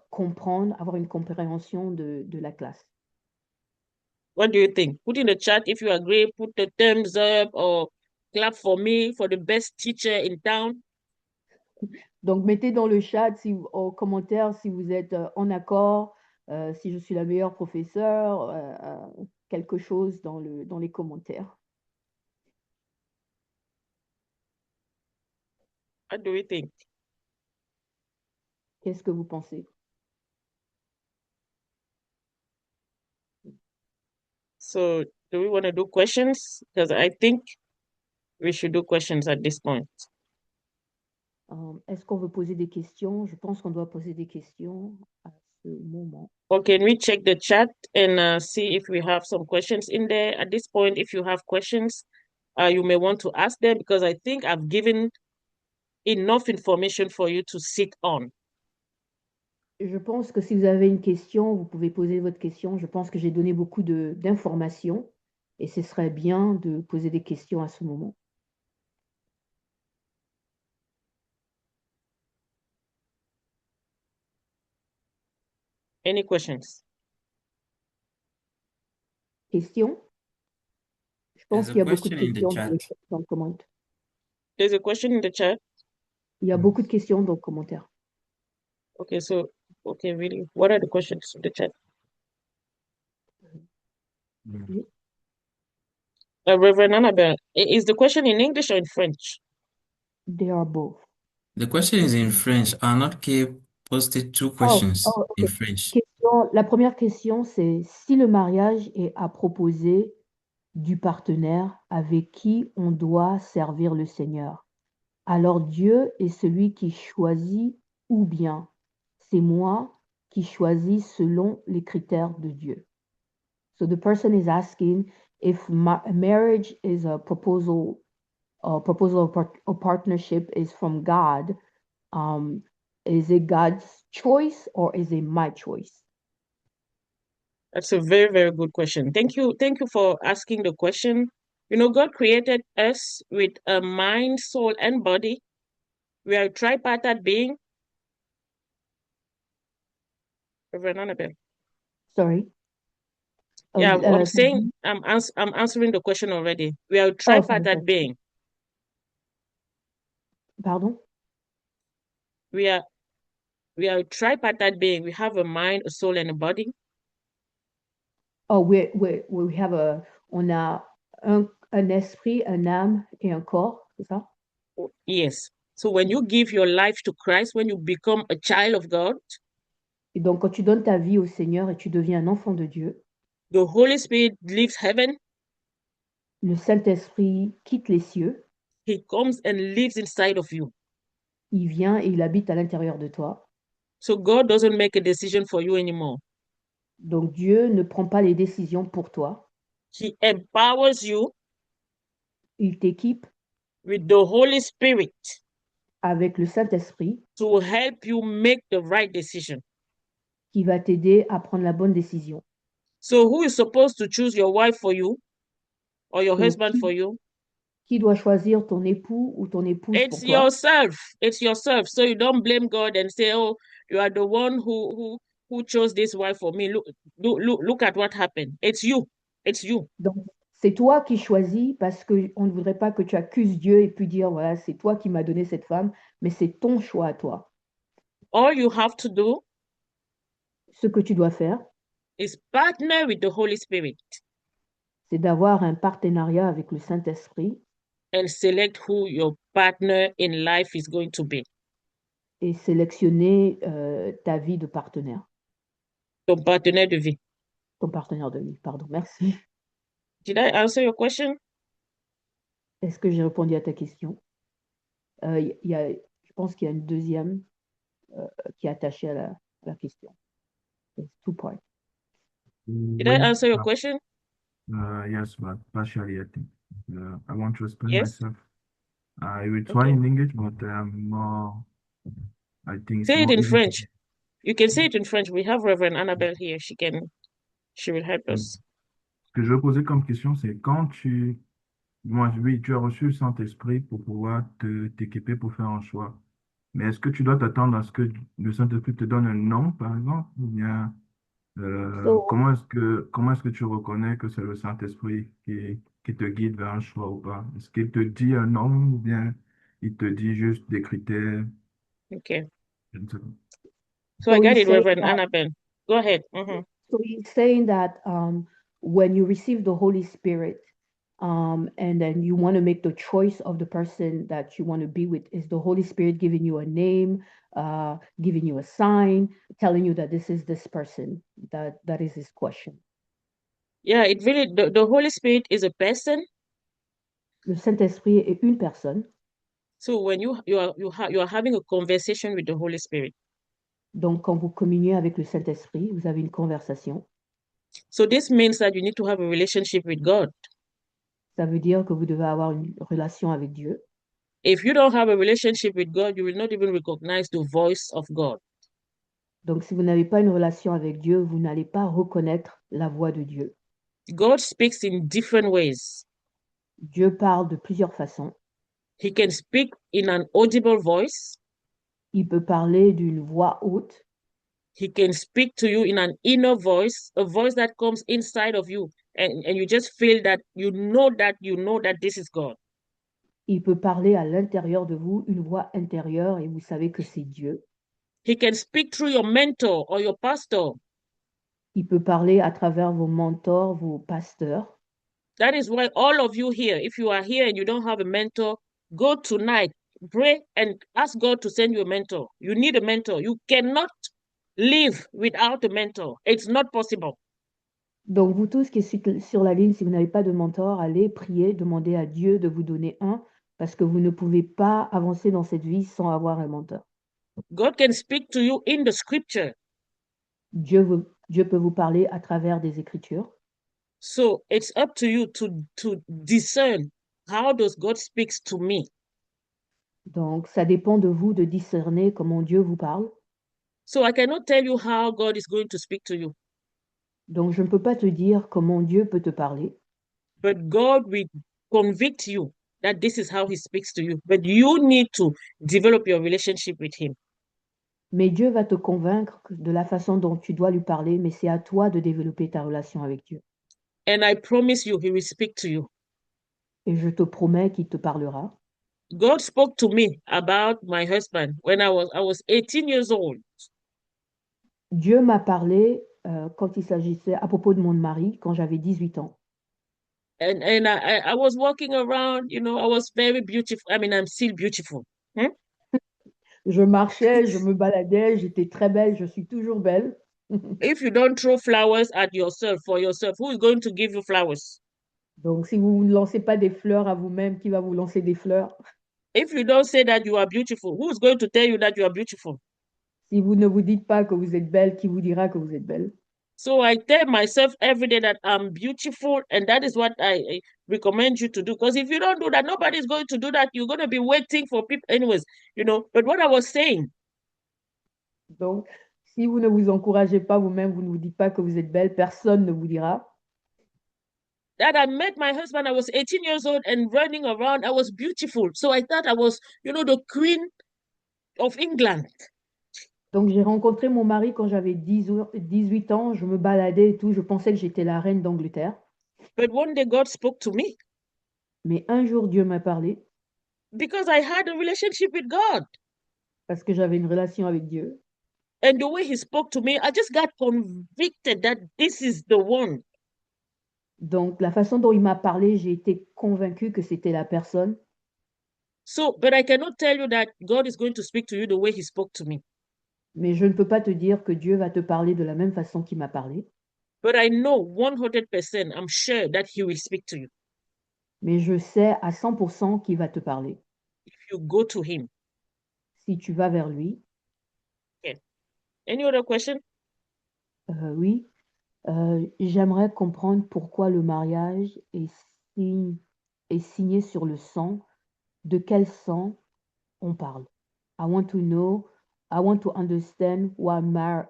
comprendre, avoir une compréhension de la classe. What do you think? Put in the chat if you agree. Put the thumbs up or clap for me for the best teacher in town. Donc, mettez dans le chat, en commentaire, si vous êtes en accord, si je suis la meilleure professeure, quelque chose dans les commentaires. What do you think? Qu'est-ce que vous pensez? So do we want to do questions? Because I think we should do questions at this point. Est-ce qu'on veut poser des questions? Je pense qu'on doit poser des questions à ce moment. Or can we check the chat and see if we have some questions in there? At this point, if you have questions, you may want to ask them because I think I've given enough information for you to sit on. Je pense que si vous avez une question, vous pouvez poser votre question. Je pense que j'ai donné beaucoup d'informations et ce serait bien de poser des questions à ce moment. Any questions? Questions? Je pense There's a qu'il y a beaucoup de question in the questions chat. dans le commentaire. There's a question in the chat. Il y a beaucoup de questions dans le commentaire. Okay, so, okay, really, what are the questions in the chat? Reverend Annabelle, is the question in English or in French? They are both. The question is in French. Arnold K posted two questions in okay. French. La première question, c'est si le mariage est à proposer du partenaire avec qui on doit servir le Seigneur, alors Dieu est celui qui choisit ou bien c'est moi qui choisis selon les critères de Dieu. So the person is asking if marriage is a proposal or partnership is from God. Is it God's choice or is it my choice? That's a very, very good question. Thank you. Thank you for asking the question. God created us with a mind, soul, and body. We are a tripartite being. Reverend Annabelle. Sorry. Yeah, I'm saying I'm answering the question already. We are a tripartite being. Pardon? We are a tripartite being. We have a mind, a soul, and a body. Oh, on a un esprit, une âme et un corps, c'est ça? Yes. So when you give your life to Christ, when you become a child of God, et donc quand tu donnes ta vie au Seigneur et tu deviens un enfant de Dieu, the Holy Spirit leaves heaven. Le Saint-Esprit quitte les cieux. He comes and lives inside of you. Il vient et il habite à l'intérieur de toi. So God doesn't make a decision for you anymore. Donc Dieu ne prend pas les décisions pour toi. He empowers you. Il t'équipe with the Holy Spirit avec le Saint-Esprit to help you make the right decision. Qui va t'aider à prendre la bonne décision. So who is supposed to choose your wife for you or your husband for you? Qui doit choisir ton époux ou ton épouse It's pour toi? yourself. It's yourself. So you don't blame God and say, oh, you are the one who who chose this wife for me. Look at what happened. It's you. It's you. Donc, c'est toi qui choisis parce qu'on ne voudrait pas que tu accuses Dieu et puis dire, voilà, c'est toi qui m'as donné cette femme, mais c'est ton choix à toi. All you have to do Ce que tu dois faire, is partner with the Holy Spirit c'est d'avoir un partenariat avec le Saint-Esprit and select who your partner in life is going to be. et sélectionner ta vie de partenaire, Ton partenaire de vie. ton partenaire de vie, pardon, merci. Did I answer your question? Est-ce que j'ai répondu à ta question? Je pense qu'il y a une deuxième qui est attachée à la question. It's two parts. Did I answer your question? Yes, but partially, I think. I want to explain Yes. myself. I will try Okay. in English, but more, I think it's Say it more in easy. French. You can say it in French. We have Reverend Annabelle here. She will help us. Ce que je veux poser comme question, c'est quand oui, tu as reçu le Saint-Esprit pour pouvoir t'équiper pour faire un choix. Mais est-ce que tu dois t'attendre à ce que le Saint-Esprit te donne un nom, par exemple? Ou bien, So, comment est-ce que tu reconnais que c'est le Saint-Esprit qui te guide vers un choix ou pas? Est-ce qu'il te dit un nom ou bien il te dit juste des critères? Okay. Je ne sais pas. So I so got he's it, saying Reverend that, Annabelle. Go ahead. Mhm. so he's saying that when you receive the Holy Spirit, and then you want to make the choice of the person that you want to be with, is the Holy Spirit giving you a name, giving you a sign, telling you that this is this person? That is his question. Yeah, it really the Holy Spirit is a person. Le Saint-Esprit est une personne. So when you are having a conversation with the Holy Spirit. Donc, quand vous communiez avec le Saint-Esprit, vous avez une conversation. So this means that you need to have a relationship with God. Ça veut dire que vous devez avoir une relation avec Dieu. If you don't have a relationship with God, you will not even recognize the voice of God. Donc, si vous n'avez pas une relation avec Dieu, vous n'allez pas reconnaître la voix de Dieu. God speaks in different ways. Dieu parle de plusieurs façons. He can speak in an audible voice. Il peut parler d'une voix haute. He can speak to you in an inner voice, a voice that comes inside of you, and you just feel that you know that this is God. Il peut parler à l'intérieur de vous, une voix intérieure, et vous savez que c'est Dieu. He can speak through your mentor or your pastor. Il peut parler à travers vos mentors, vos pasteurs. That is why all of you here, if you are here and you don't have a mentor, go tonight, pray and ask God to send you a mentor. You need a mentor. You cannot live without a mentor. It's not possible. Donc, vous tous qui êtes sur la ligne, si vous n'avez pas de mentor, allez prier, demandez à Dieu de vous donner un, parce que vous ne pouvez pas avancer dans cette vie sans avoir un mentor. God can speak to you in the scripture. Dieu peut vous parler à travers des Écritures. So it's up to you to discern, how does God speaks to me? Donc, ça dépend de vous de discerner comment Dieu vous parle. So I cannot tell you how God is going to speak to you, Donc, je ne peux pas te dire comment Dieu peut te parler, but God will convict you that this is how he speaks to you. But you need to develop your relationship with him. mais Dieu va te convaincre de la façon dont tu dois lui parler, mais c'est à toi de développer ta relation avec Dieu. And I promise you, he will speak to you. Et je te promets qu'il te parlera. God spoke to me about my husband when I was 18 years old. Dieu m'a parlé quand il s'agissait à propos de mon mari, quand j'avais 18 ans. And I was walking around, I was very beautiful. I mean, I'm still beautiful. Je marchais, je me baladais, j'étais très belle, je suis toujours belle. If you don't throw flowers at yourself, for yourself, who is going to give you flowers? Donc, si vous ne lancez pas des fleurs à vous-même, qui va vous lancer des fleurs? If you don't say that you are beautiful, who is going to tell you that you are beautiful? Si vous ne vous dites pas que vous êtes belle, qui vous dira que vous êtes belle? So I tell myself every day that I'm beautiful, and that is what I recommend you to do. Because if you don't do that, nobody's going to do that. You're going to be waiting for people anyways, But what I was saying, Donc, si vous ne vous encouragez pas vous-même, vous ne vous dites pas que vous êtes belle, personne ne vous dira. that I met my husband, I was 18 years old and running around. I was beautiful. So I thought I was, the queen of England. Donc, j'ai rencontré mon mari quand j'avais 18 ans. Je me baladais et tout. Je pensais que j'étais la reine d'Angleterre. But one day God spoke to me Mais un jour, Dieu m'a parlé because I had a relationship with God. parce que j'avais une relation avec Dieu. And the way he spoke to me, I just got convicted that this is the one. Donc, la façon dont il m'a parlé, j'ai été convaincue que c'était la personne. So, but I cannot tell you that God is going to speak to you the way he spoke to me. Mais je ne peux pas te dire que Dieu va te parler de la même façon qu'il m'a parlé. But I know 100%, I'm sure that he will speak to you Mais je sais à 100% qu'il va te parler. if you go to him. Si tu vas vers lui, Any other question? oui, j'aimerais comprendre pourquoi le mariage est signé sur le sang. De quel sang on parle? I want to understand why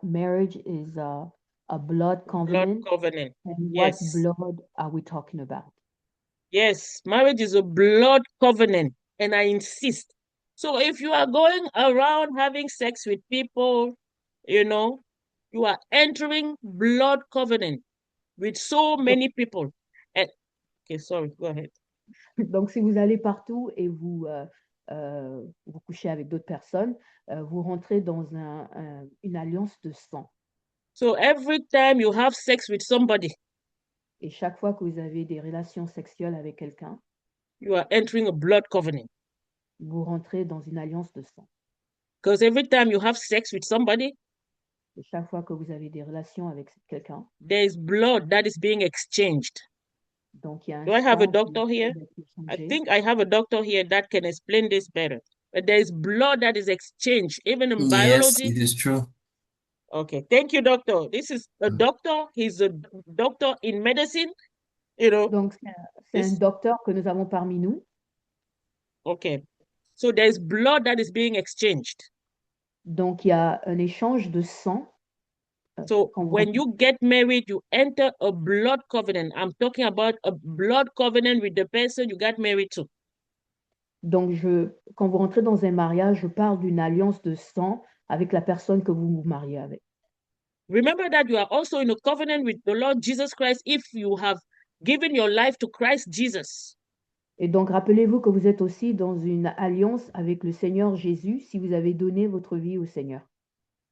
marriage is a blood Blood covenant covenant. and what Yes. blood are we talking about? Yes, marriage is a blood covenant, and I insist. So if you are going around having sex with people, you are entering blood covenant with so many people. And, okay, sorry, go ahead. Donc, si vous allez partout et vous couchez avec d'autres personnes, vous rentrez dans une alliance de sang. So every time you have sex with somebody, Et chaque fois que vous avez des relations sexuelles avec quelqu'un, you are entering a blood covenant. vous rentrez dans une alliance de sang. Because every time you have sex with somebody, Et chaque fois que vous avez des relations avec quelqu'un, there is blood that is being exchanged. donc il y a un Do I have a sang qui doctor est here? I échangé. think I have a doctor here that can explain this better. But there is blood that is exchanged, even in Yes, biology. it is true. Okay, thank you, doctor. This is a doctor. He's a doctor in medicine, Donc, c'est un This- docteur que nous avons parmi nous. Okay, so there is blood that is being exchanged. Donc, il y a un échange de sang. So quand vous when rentrez- you get married, you enter a blood covenant. I'm talking about a blood covenant with the person you got married to. Donc, quand vous rentrez dans un mariage, je parle d'une alliance de sang avec la personne que vous vous mariez avec. Remember that you are also in a covenant with the Lord Jesus Christ if you have given your life to Christ Jesus. Et donc, rappelez-vous que vous êtes aussi dans une alliance avec le Seigneur Jésus si vous avez donné votre vie au Seigneur.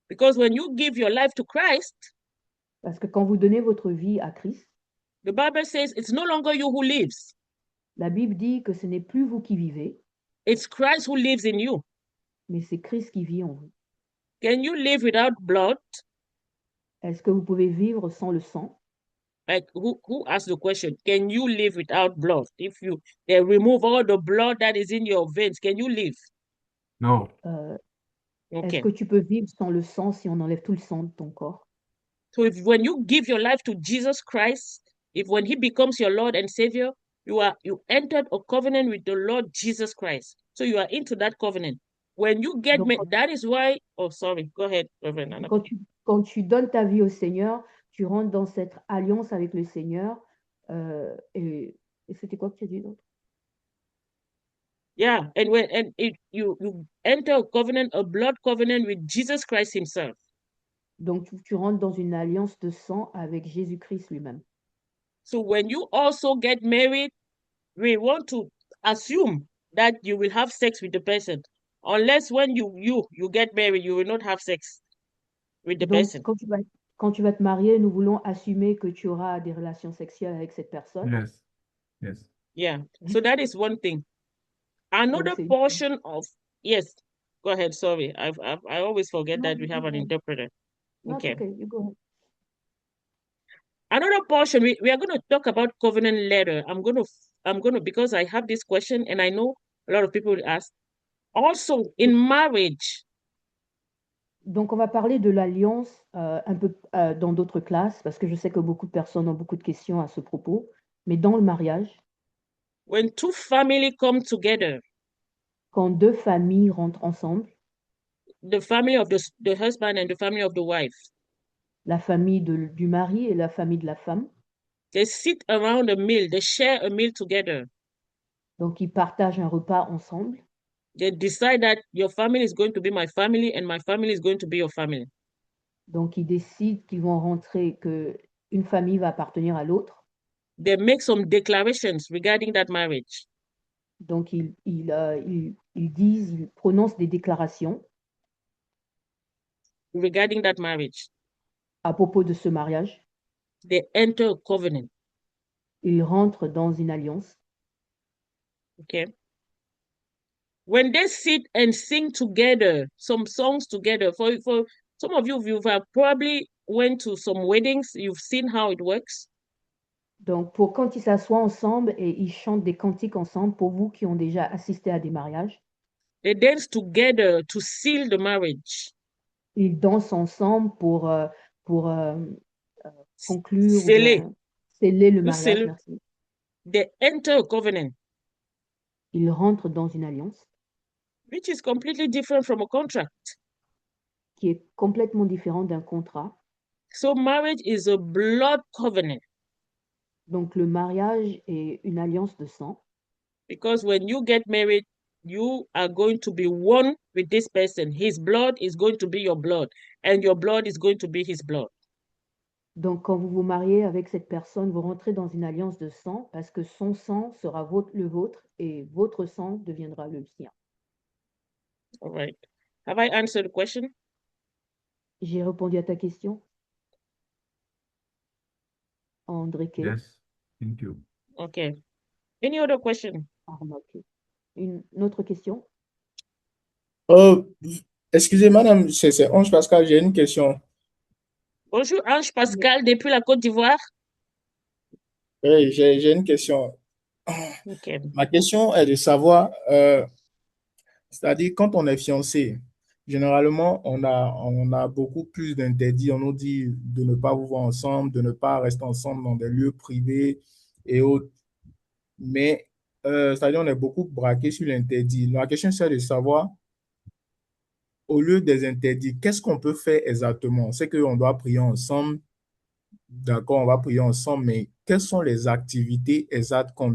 Because when you give your life to Christ, Parce que quand vous donnez votre vie à Christ, the Bible says it's no longer you who lives, la Bible dit que ce n'est plus vous qui vivez, it's Christ who lives in you. mais c'est Christ qui vit en vous. Can you live without blood? Est-ce que vous pouvez vivre sans le sang? Like who asked the question? Can you live without blood? If they remove all the blood that is in your veins, can you live? Non. Est-ce Okay. que tu peux vivre sans le sang si on enlève tout le sang de ton corps? So when you give your life to Jesus Christ, when he becomes your Lord and Savior, you entered a covenant with the Lord Jesus Christ. So you are into that covenant. When you get Donc, that is why, oh sorry, go ahead, Reverend Anna. Quand tu donnes ta vie au Seigneur, tu rentres dans cette alliance avec le Seigneur. Et c'était quoi que tu as dit d'autre? Yeah, and you enter a covenant, a blood covenant with Jesus Christ himself. Donc, tu rentres dans une alliance de sang avec Jésus-Christ lui-même. So when you also get married, we want to assume that you will have sex with the person. Unless when you get married, you will not have sex with the Donc, person. quand tu vas te marier, nous voulons assumer que tu auras des relations sexuelles avec cette personne. Yes. Yes. Yeah, so that is one thing. Another c'est- portion of, yes, go ahead, sorry. I always forget No, that we have an no. interpreter. No, Okay. it's okay. You go ahead. Another portion, we are going to talk about covenant letter. I'm going to, because I have this question and I know a lot of people will ask. Also, in marriage, Donc, on va parler de l'alliance un peu dans d'autres classes, parce que je sais que beaucoup de personnes ont beaucoup de questions à ce propos. Mais dans le mariage, when two families come together, quand deux familles rentrent ensemble, the family of the husband and the family of the wife, la famille du mari et la famille de la femme, they sit around a meal, they share a meal together. donc ils partagent un repas ensemble. They decide that your family is going to be my family and my family is going to be your family. Donc, ils décident qu'ils vont rentrer, que une famille va appartenir à l'autre. They make some declarations regarding that marriage. Donc, ils disent, ils prononcent des déclarations regarding that marriage. à propos de ce mariage. They enter a covenant. Ils rentrent dans une alliance. Okay. When they sit and sing together, some songs together, for some of you, you've probably went to some weddings, you've seen how it works. Donc, pour quand ils s'assoient ensemble et ils chantent des cantiques ensemble, pour vous qui ont déjà assisté à des mariages, They dance together to seal the marriage. ils dansent ensemble pour conclure ou Sceller. bien sceller le To mariage. seal. Merci. They enter a covenant, Ils rentrent dans une alliance which is completely different from a contract. qui est complètement différente d'un contrat. So marriage is a blood covenant. Donc, le mariage est une alliance de sang. Because when you get married, you are going to be one with this person. His blood is going to be your blood, and your blood is going to be his blood. Donc, quand vous vous mariez avec cette personne, vous rentrez dans une alliance de sang parce que son sang sera le vôtre et votre sang deviendra le sien. All right. Have I answered the question? J'ai répondu à ta question, André-Ké. Yes, thank you. Okay. Any other question? Arnaud-Ké. Une autre question? Excusez, madame, c'est Ange Pascal, j'ai une question. Bonjour, Ange Pascal, depuis la Côte d'Ivoire. Oui, j'ai une question. Okay. Ma question est de savoir, c'est-à-dire quand on est fiancé, généralement, on a beaucoup plus d'interdits. On nous dit de ne pas vous voir ensemble, de ne pas rester ensemble dans des lieux privés et autres. Mais, c'est-à-dire, on est beaucoup braqué sur l'interdit. La question, c'est de savoir, au lieu des interdits, qu'est-ce qu'on peut faire exactement? C'est qu'on doit prier ensemble. D'accord, on va prier ensemble, mais quelles sont les activités exactes qu'on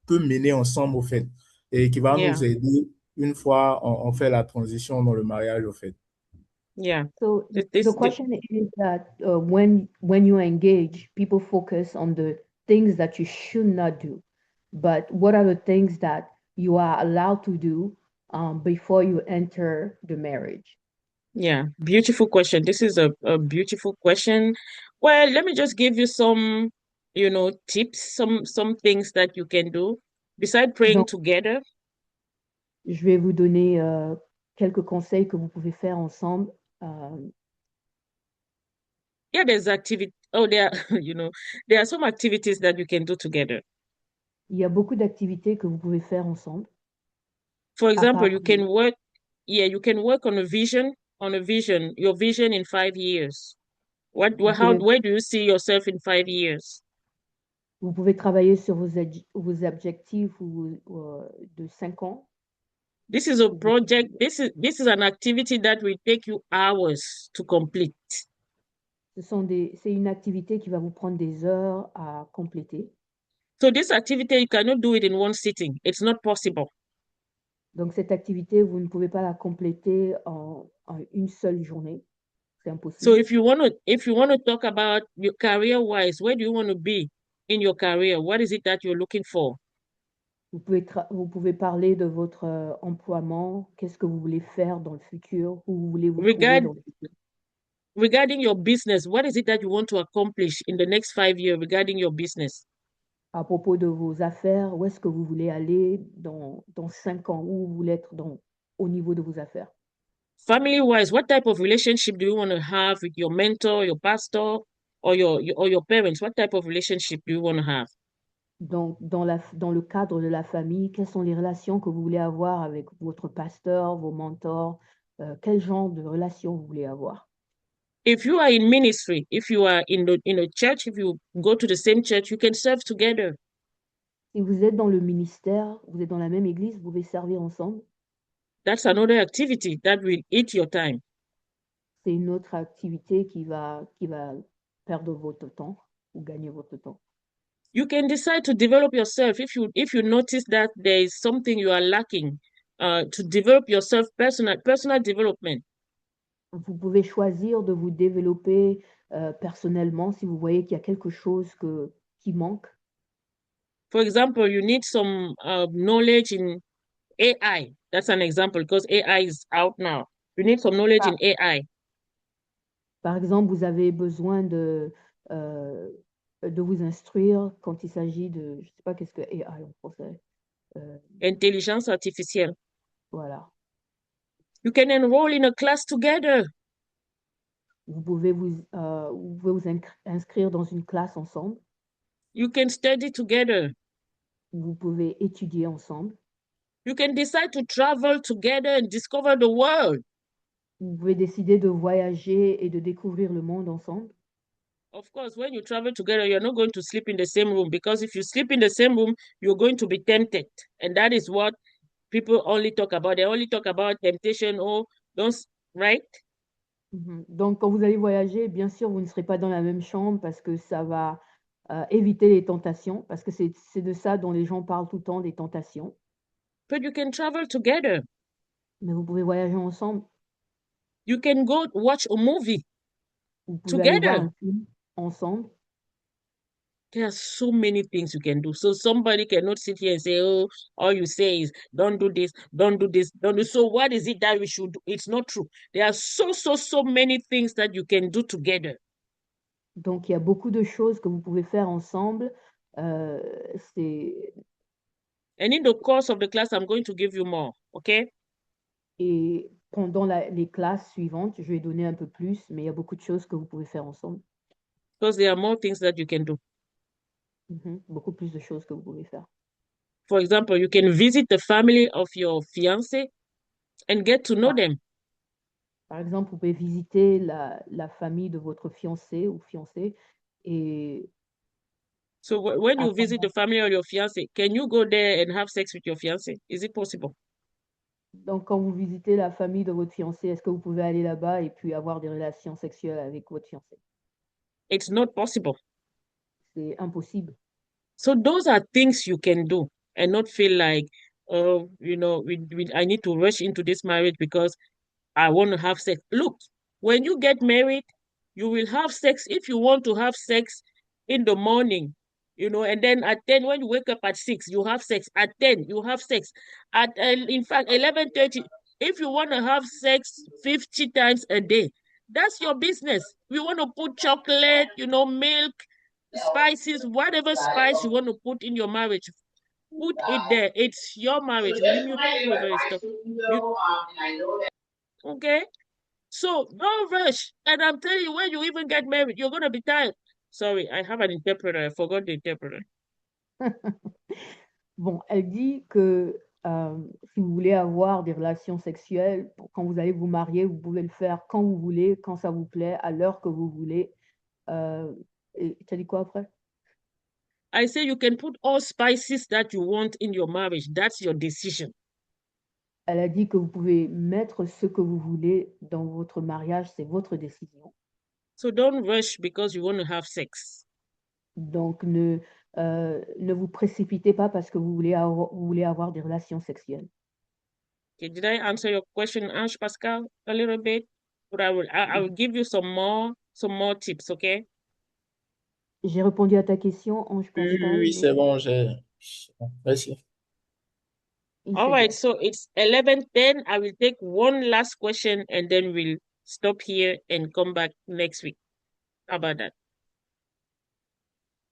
peut mener ensemble au fait et qui va Yeah. nous aider une fois on fait la transition dans le mariage au fait? Yeah. So This- the question is that when you engage, people focus on the things that you should not do. But what are the things that you are allowed to do before you enter the marriage? Yeah, beautiful question. This is a beautiful question. Well, let me just give you some, tips, some things that you can do besides praying Donc, together. je vais vous donner quelques conseils que vous pouvez faire ensemble. Yeah, there's activity. Oh, there, there are some activities that you can do together. Il y a beaucoup d'activités que vous pouvez faire ensemble. For example, part you can work on a vision, your vision in 5 years. Where do you see yourself in 5 years? Vous pouvez travailler sur vos objectifs de 5 ans. This is a project. This is an activity that will take you hours to complete. C'est une activité qui va vous prendre des heures à compléter. So this activity, you cannot do it in one sitting. It's not possible. Donc cette activité, vous ne pouvez pas la compléter en une seule journée. C'est impossible. So if you want to talk about your career-wise, where do you want to be in your career? What is it that you're looking for? Vous pouvez parler de votre emploiement, qu'est-ce que vous voulez faire dans le futur, où vous voulez vous trouver dans le futur. Regarding your business, what is it that you want to accomplish in the next 5 years regarding your business? À propos de vos affaires, où est-ce que vous voulez aller dans 5 ans, où vous voulez être au niveau de vos affaires. Family-wise, what type of relationship do you want to have with your mentor, your pastor, or your parents? What type of relationship do you want to have? Donc, dans le cadre de la famille, quelles sont les relations que vous voulez avoir avec votre pasteur, vos mentors? Quel genre de relations vous voulez avoir? If you are in ministry, if you are in a church, if you go to the same church, you can serve together. Si vous êtes dans le ministère, vous êtes dans la même église, vous pouvez servir ensemble. That's another activity that will eat your time. C'est une autre activité qui va perdre votre temps ou gagner votre temps. You can decide to develop yourself if you notice that there is something you are lacking. to develop yourself, personal development. Vous pouvez choisir de vous développer personnellement si vous voyez qu'il y a quelque chose qui manque. For example, you need some knowledge in AI. That's an example because AI is out now. You need some knowledge in AI. Par exemple, vous avez besoin de vous instruire quand il s'agit de, je ne sais pas qu'est-ce que AI en français. Intelligence artificielle. Voilà. You can enroll in a class together. Vous pouvez vous inscrire dans une classe ensemble. You can study together. Vous pouvez étudier ensemble. You can decide to travel together and discover the world. Vous pouvez décider de voyager et de découvrir le monde ensemble. Of course, when you travel together, you're not going to sleep in the same room because if you sleep in the same room, you're going to be tempted. And that is what people only talk about. They only talk about temptation or those, right? Donc, quand vous allez voyager, bien sûr, vous ne serez pas dans la même chambre parce que ça va éviter les tentations, parce que c'est de ça dont les gens parlent tout le temps, des tentations. But you can travel together. Mais vous pouvez voyager ensemble. You can go watch a movie Vous pouvez aller voir together. un film ensemble. There are so many things you can do. So somebody cannot sit here and say, oh, all you say is don't do this, don't do this, don't do. So what is it that we should do? It's not true. There are so many things that you can do together. Donc, il y a beaucoup de choses que vous pouvez faire ensemble. And in the course of the class, I'm going to give you more, okay? Et pendant les classes suivantes, je vais donner un peu plus, mais il y a beaucoup de choses que vous pouvez faire ensemble. Because there are more things that you can do. Beaucoup plus de choses que vous pouvez faire. For example, you can visit the family of your fiancé and get to know them. Par exemple, vous pouvez visiter la famille de votre fiancé ou fiancée et So when you visit the family of your fiancé, can you go there and have sex with your fiancé? Is it possible? Donc, quand vous visitez la famille de votre fiancé, est-ce que vous pouvez aller là-bas et puis avoir des relations sexuelles avec votre fiancé? It's not possible. C'est impossible. So those are things you can do and not feel like, oh, you know, I need to rush into this marriage because I want to have sex. Look, when you get married, you will have sex if you want to have sex in the morning, you know, and then at 10, when you wake up at 6, you have sex. At 10, you have sex. At, in fact, 11:30, if you want to have sex 50 times a day, that's your business. We want to put chocolate, you know, milk, spices, whatever spice you want to put in your marriage, put it there. It's your marriage. Okay? So don't rush. And I'm telling you, when you even get married, you're going to be tired. Sorry, I have an interpreter. I forgot the interpreter. Bon, elle dit que si vous voulez avoir des relations sexuelles, quand vous allez vous marier, vous pouvez le faire quand vous voulez, quand ça vous plaît, à l'heure que vous voulez. Et tu as dit quoi après? I say you can put all spices that you want in your marriage. That's your decision. Elle a dit que vous pouvez mettre ce que vous voulez dans votre mariage, c'est votre décision. So don't rush because you want to have sex. Donc, ne vous précipitez pas parce que vous voulez avoir des relations sexuelles. Okay, did I answer your question, Ange Pascal, a little bit? But I will give you some more tips, okay? J'ai répondu à ta question, Ange Pascal. Oui, c'est bon, merci. All right, so it's 11:10. I will take one last question and then we'll stop here and come back next week. How about that?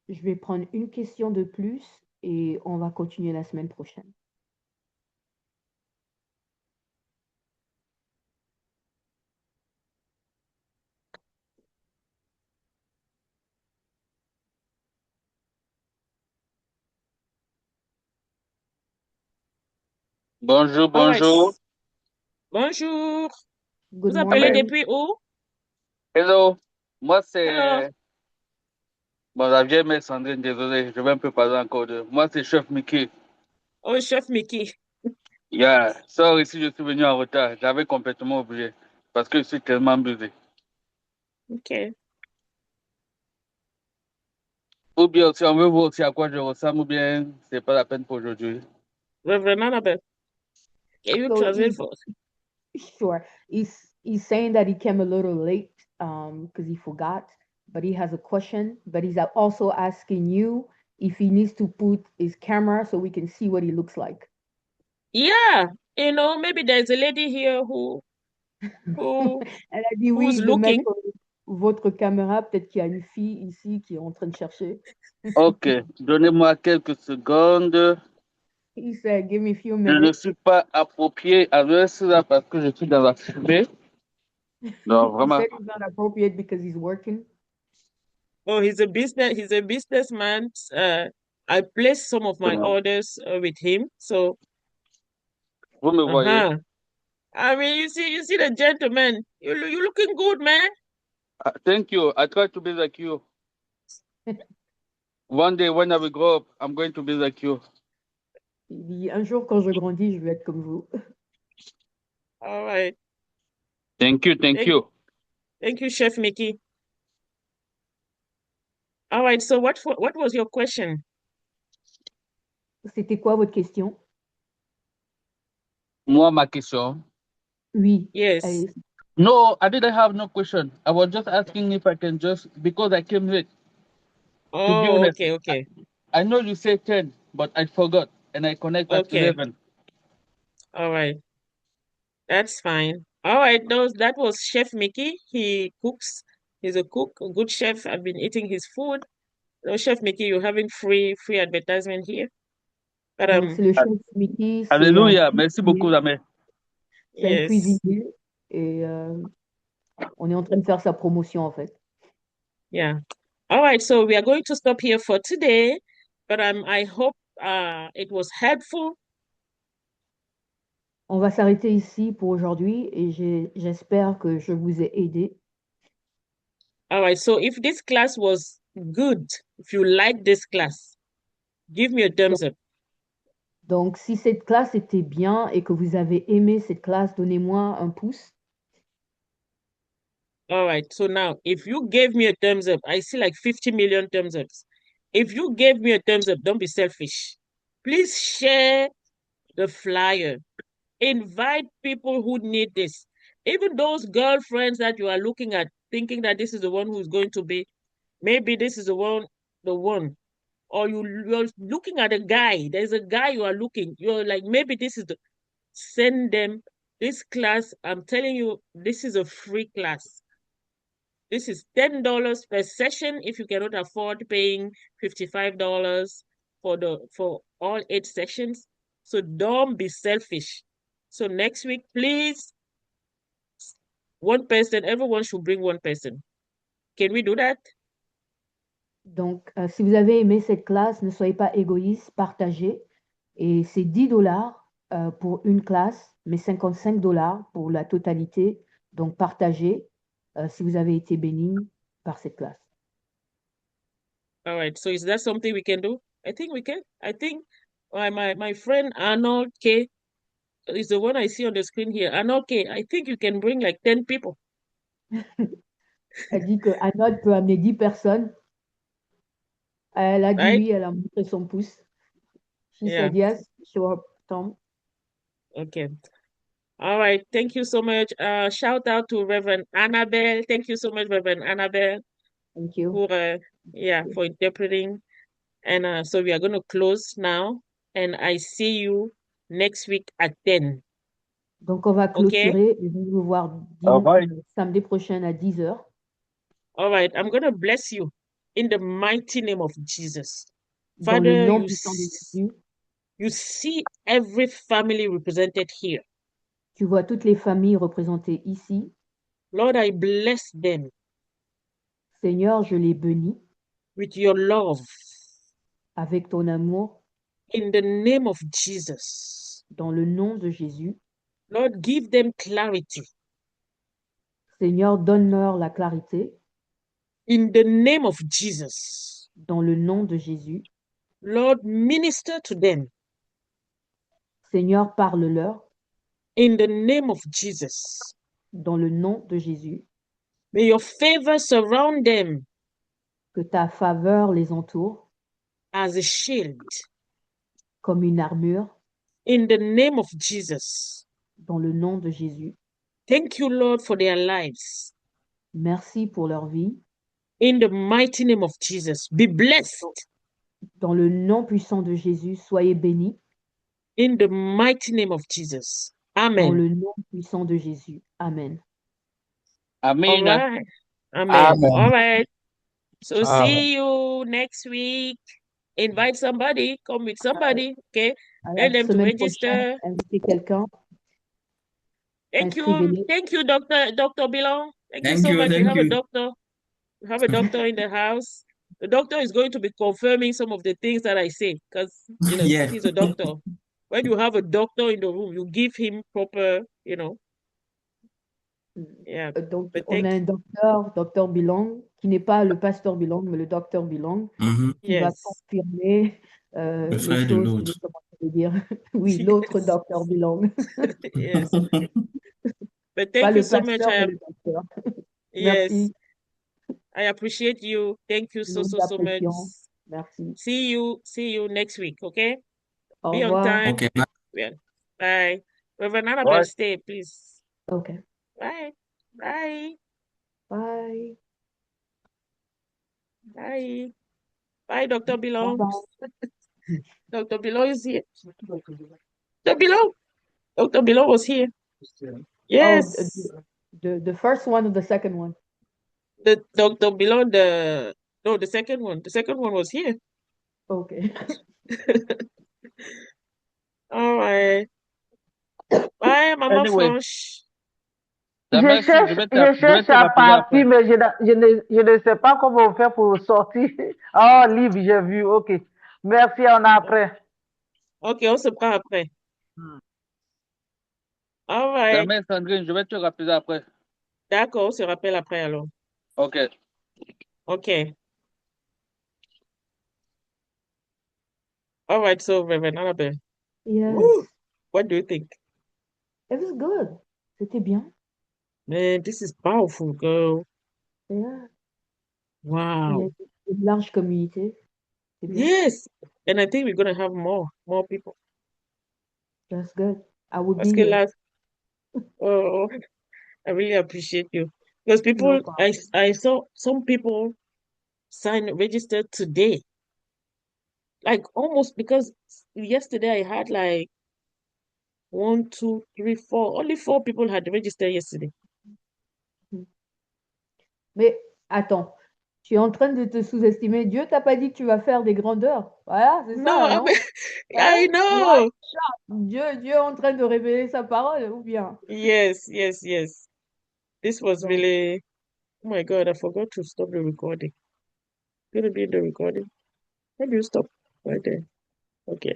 Je vais prendre une question de plus et on va continuer la semaine prochaine. Bonjour, All right. bonjour. Bonjour. Good Vous appelez morning. depuis où? Hello. Moi, Hello. c'est... Bon, la vieille mère Sandrine, désolé, je vais un peu parler encore de... Moi, c'est Chef Mickey. Oh, Chef Mickey. Yeah. Sorry si je suis venu en retard. J'avais complètement oublié parce que je suis tellement busy. OK. Ou bien, si on veut voir aussi à quoi je ressemble, ou bien c'est pas la peine pour aujourd'hui. Reverend Annabelle. Can you So translate for us? sure. He's saying that he came a little late because he forgot, but he has a question. But he's also asking you if he needs to put his camera so we can see what he looks like. Yeah, maybe there's a lady here who Elle a dit who's oui, de mettre looking. votre caméra. Peut-être qu'il y a une fille ici qui est en train de chercher. Ok, donnez-moi quelques secondes. He said, give me a few Je ne minutes. suis pas approprié avec cela parce que je suis dans la fumée. Non, He vraiment. said he's not appropriate because he's working. Oh, he's a businessman. I placed some of my orders with him. So, Vous me voyez? I mean, you see the gentleman. You looking good, man. Thank you. I try to be like you. One day when I will grow up, I'm going to be like you. Il dit, un jour, quand je grandis, je vais être comme vous. All right. Thank you. Thank you, Chef Mickey. All right. So what was your question? C'était quoi votre question? Moi, ma question. Oui. Yes. Allez. No, I didn't have no question. I was just asking if I can because I came late. To be Oh, honest, okay. I know you said 10, but I forgot and I connect at Okay. 11. All right. That's fine. All right. That was Chef Mickey. He cooks. He's a cook, a good chef. I've been eating his food. Chef Mickey, you're having free advertisement here. But Donc, c'est le chef Mickey, c'est un Alléluia. Merci beaucoup, cuisinier. Amé. C'est un yes. cuisinier et on est en train de faire sa promotion en fait. Yeah. All right. So we are going to stop here for today. But I hope it was helpful. On va s'arrêter ici pour aujourd'hui et j'espère que je vous ai aidé. All right. So if this class was good, if you like this class, give me a thumbs up. Donc, si cette classe était bien et que vous avez aimé cette classe, donnez-moi un pouce. All right. So now, if you gave me a thumbs up, I see like 50 million thumbs ups. If you gave me a thumbs up, don't be selfish. Please share the flyer. Invite people who need this. Even those girlfriends that you are looking at, thinking that this is the one who's going to be, maybe this is the one. Or you're looking at a guy. There's a guy you are looking. You're like, maybe this is send them this class. I'm telling you, this is a free class. This is $10 per session if you cannot afford paying $55 for all 8 sessions. So don't be selfish. So next week, please, one person, everyone should bring one person. Can we do that? Donc, si vous avez aimé cette classe, ne soyez pas égoïste, partagez. Et c'est $10 pour une classe, mais $55 pour la totalité. Donc, partagez si vous avez été béni par cette classe. All right. So is that something we can do? I think we can. I think my friend Arnold K is the one I see on the screen here. Arnold K, I think you can bring like 10 people. Elle dit que Arnold peut amener 10 personnes. Elle a dit Right? oui, elle a montré son pouce. She Yeah. said yes. Show her thumb. Okay. All right. Thank you so much. Shout out to Reverend Annabelle. Thank you so much, Reverend Annabelle, Thank you. for interpreting. And so we are going to close now. And I see you next week at 10. Donc, on va Okay? clôturer et je vais vous voir samedi prochain à 10h. All right. I'm going to bless you in the mighty name of Jesus. Dans le Father, nom puissant de Jésus, you see every family represented here. tu vois toutes les familles représentées ici. Lord, I bless them Seigneur, je les bénis with your love avec ton amour in the name of Jesus. dans le nom de Jésus. Lord, give them clarity Seigneur, donne-leur la clarté in the name of Jesus. dans le nom de Jésus. Lord, minister to them Seigneur, parle-leur in the name of Jesus. dans le nom de Jésus. May your favor surround them Que ta faveur les entoure as a shield comme une armure In the name of Jesus. dans le nom de Jésus. Thank you, Lord, for their lives. Merci pour leur vie. In the mighty name of Jesus. Be blessed. Dans le nom puissant de Jésus, soyez bénis. In the mighty name of Jesus. Dans Amen. le nom puissant de Jésus. Amen. All Amen. right. Amen. Amen. All right. So Amen. see you next week. Invite somebody. Come with somebody. Okay. À Tell la them to semaine prochaine, register. invitez quelqu'un, Thank you. inscrivez-les. Thank you, Dr. Bilong. Thank you Thank so you, much. We thank have a you. doctor. We have a doctor in the house. The doctor is going to be confirming some of the things that I say because, Yeah. he's a doctor. When you have a doctor in the room, you give him proper, yeah. Donc, But on a un docteur Bilong, qui n'est pas le pasteur Bilong, mais le docteur Bilong, Mhm. qui va Yes. confirmer Le les frère de choses, l'autre. comment je vais dire. Oui, l'autre Yes. docteur Bilong. Yes. But Pas thank you le so much. pasteur, mais le docteur. Yes. Merci. I appreciate you. Thank you so Nous much. apprécions. Merci. See you next week, okay? Au Be on revoir. time. Okay, bye. Yeah. Bye. Reverend Annabelle, stay, please. Okay. Bye. Bye. Bye. Bye. Bye, Dr. Bilong. Bye-bye. Dr. Bilong is here. Dr. Bilong. Dr. Bilong was here. Yes. Oh, the first one or the second one? The Dr. Bilong, the second one. The second one was here. Okay. All right. Bye, Mama Anyway, Flush. Je merci, cherche, je vais je te cherche à rappeler partir, après. mais je ne sais pas comment faire pour sortir. Oh, livre, j'ai vu. OK. Merci, on a après. Ok, on se prend après. All right. Jamais, Sandrine, je vais te rappeler après. D'accord, on se rappelle après alors. OK. Ok. All right, so Reverend Annabelle. Yes. Woo! What do you think? It was good. C'était bien. Man, this is powerful, girl. Yeah. Il y Wow. a une large communauté. C'est bien. Yes. And I think we're gonna have more people. That's good. I would Parce be que here. là, oh, I really appreciate you. Because No people, problem. I saw some people registered today. Like almost because yesterday I had like 1, 2, 3, 4. Only 4 people had registered yesterday. Mais attends, tu es en train de te sous-estimer. Dieu t'a pas dit que tu vas faire des grandeurs. Voilà, c'est No, ça, non? I Hein? know. Dieu est en train de révéler sa parole, ou bien? Yes. This was Donc, really, oh my God, I forgot to stop the recording. Gonna be in the recording. How do you stop right there? Okay.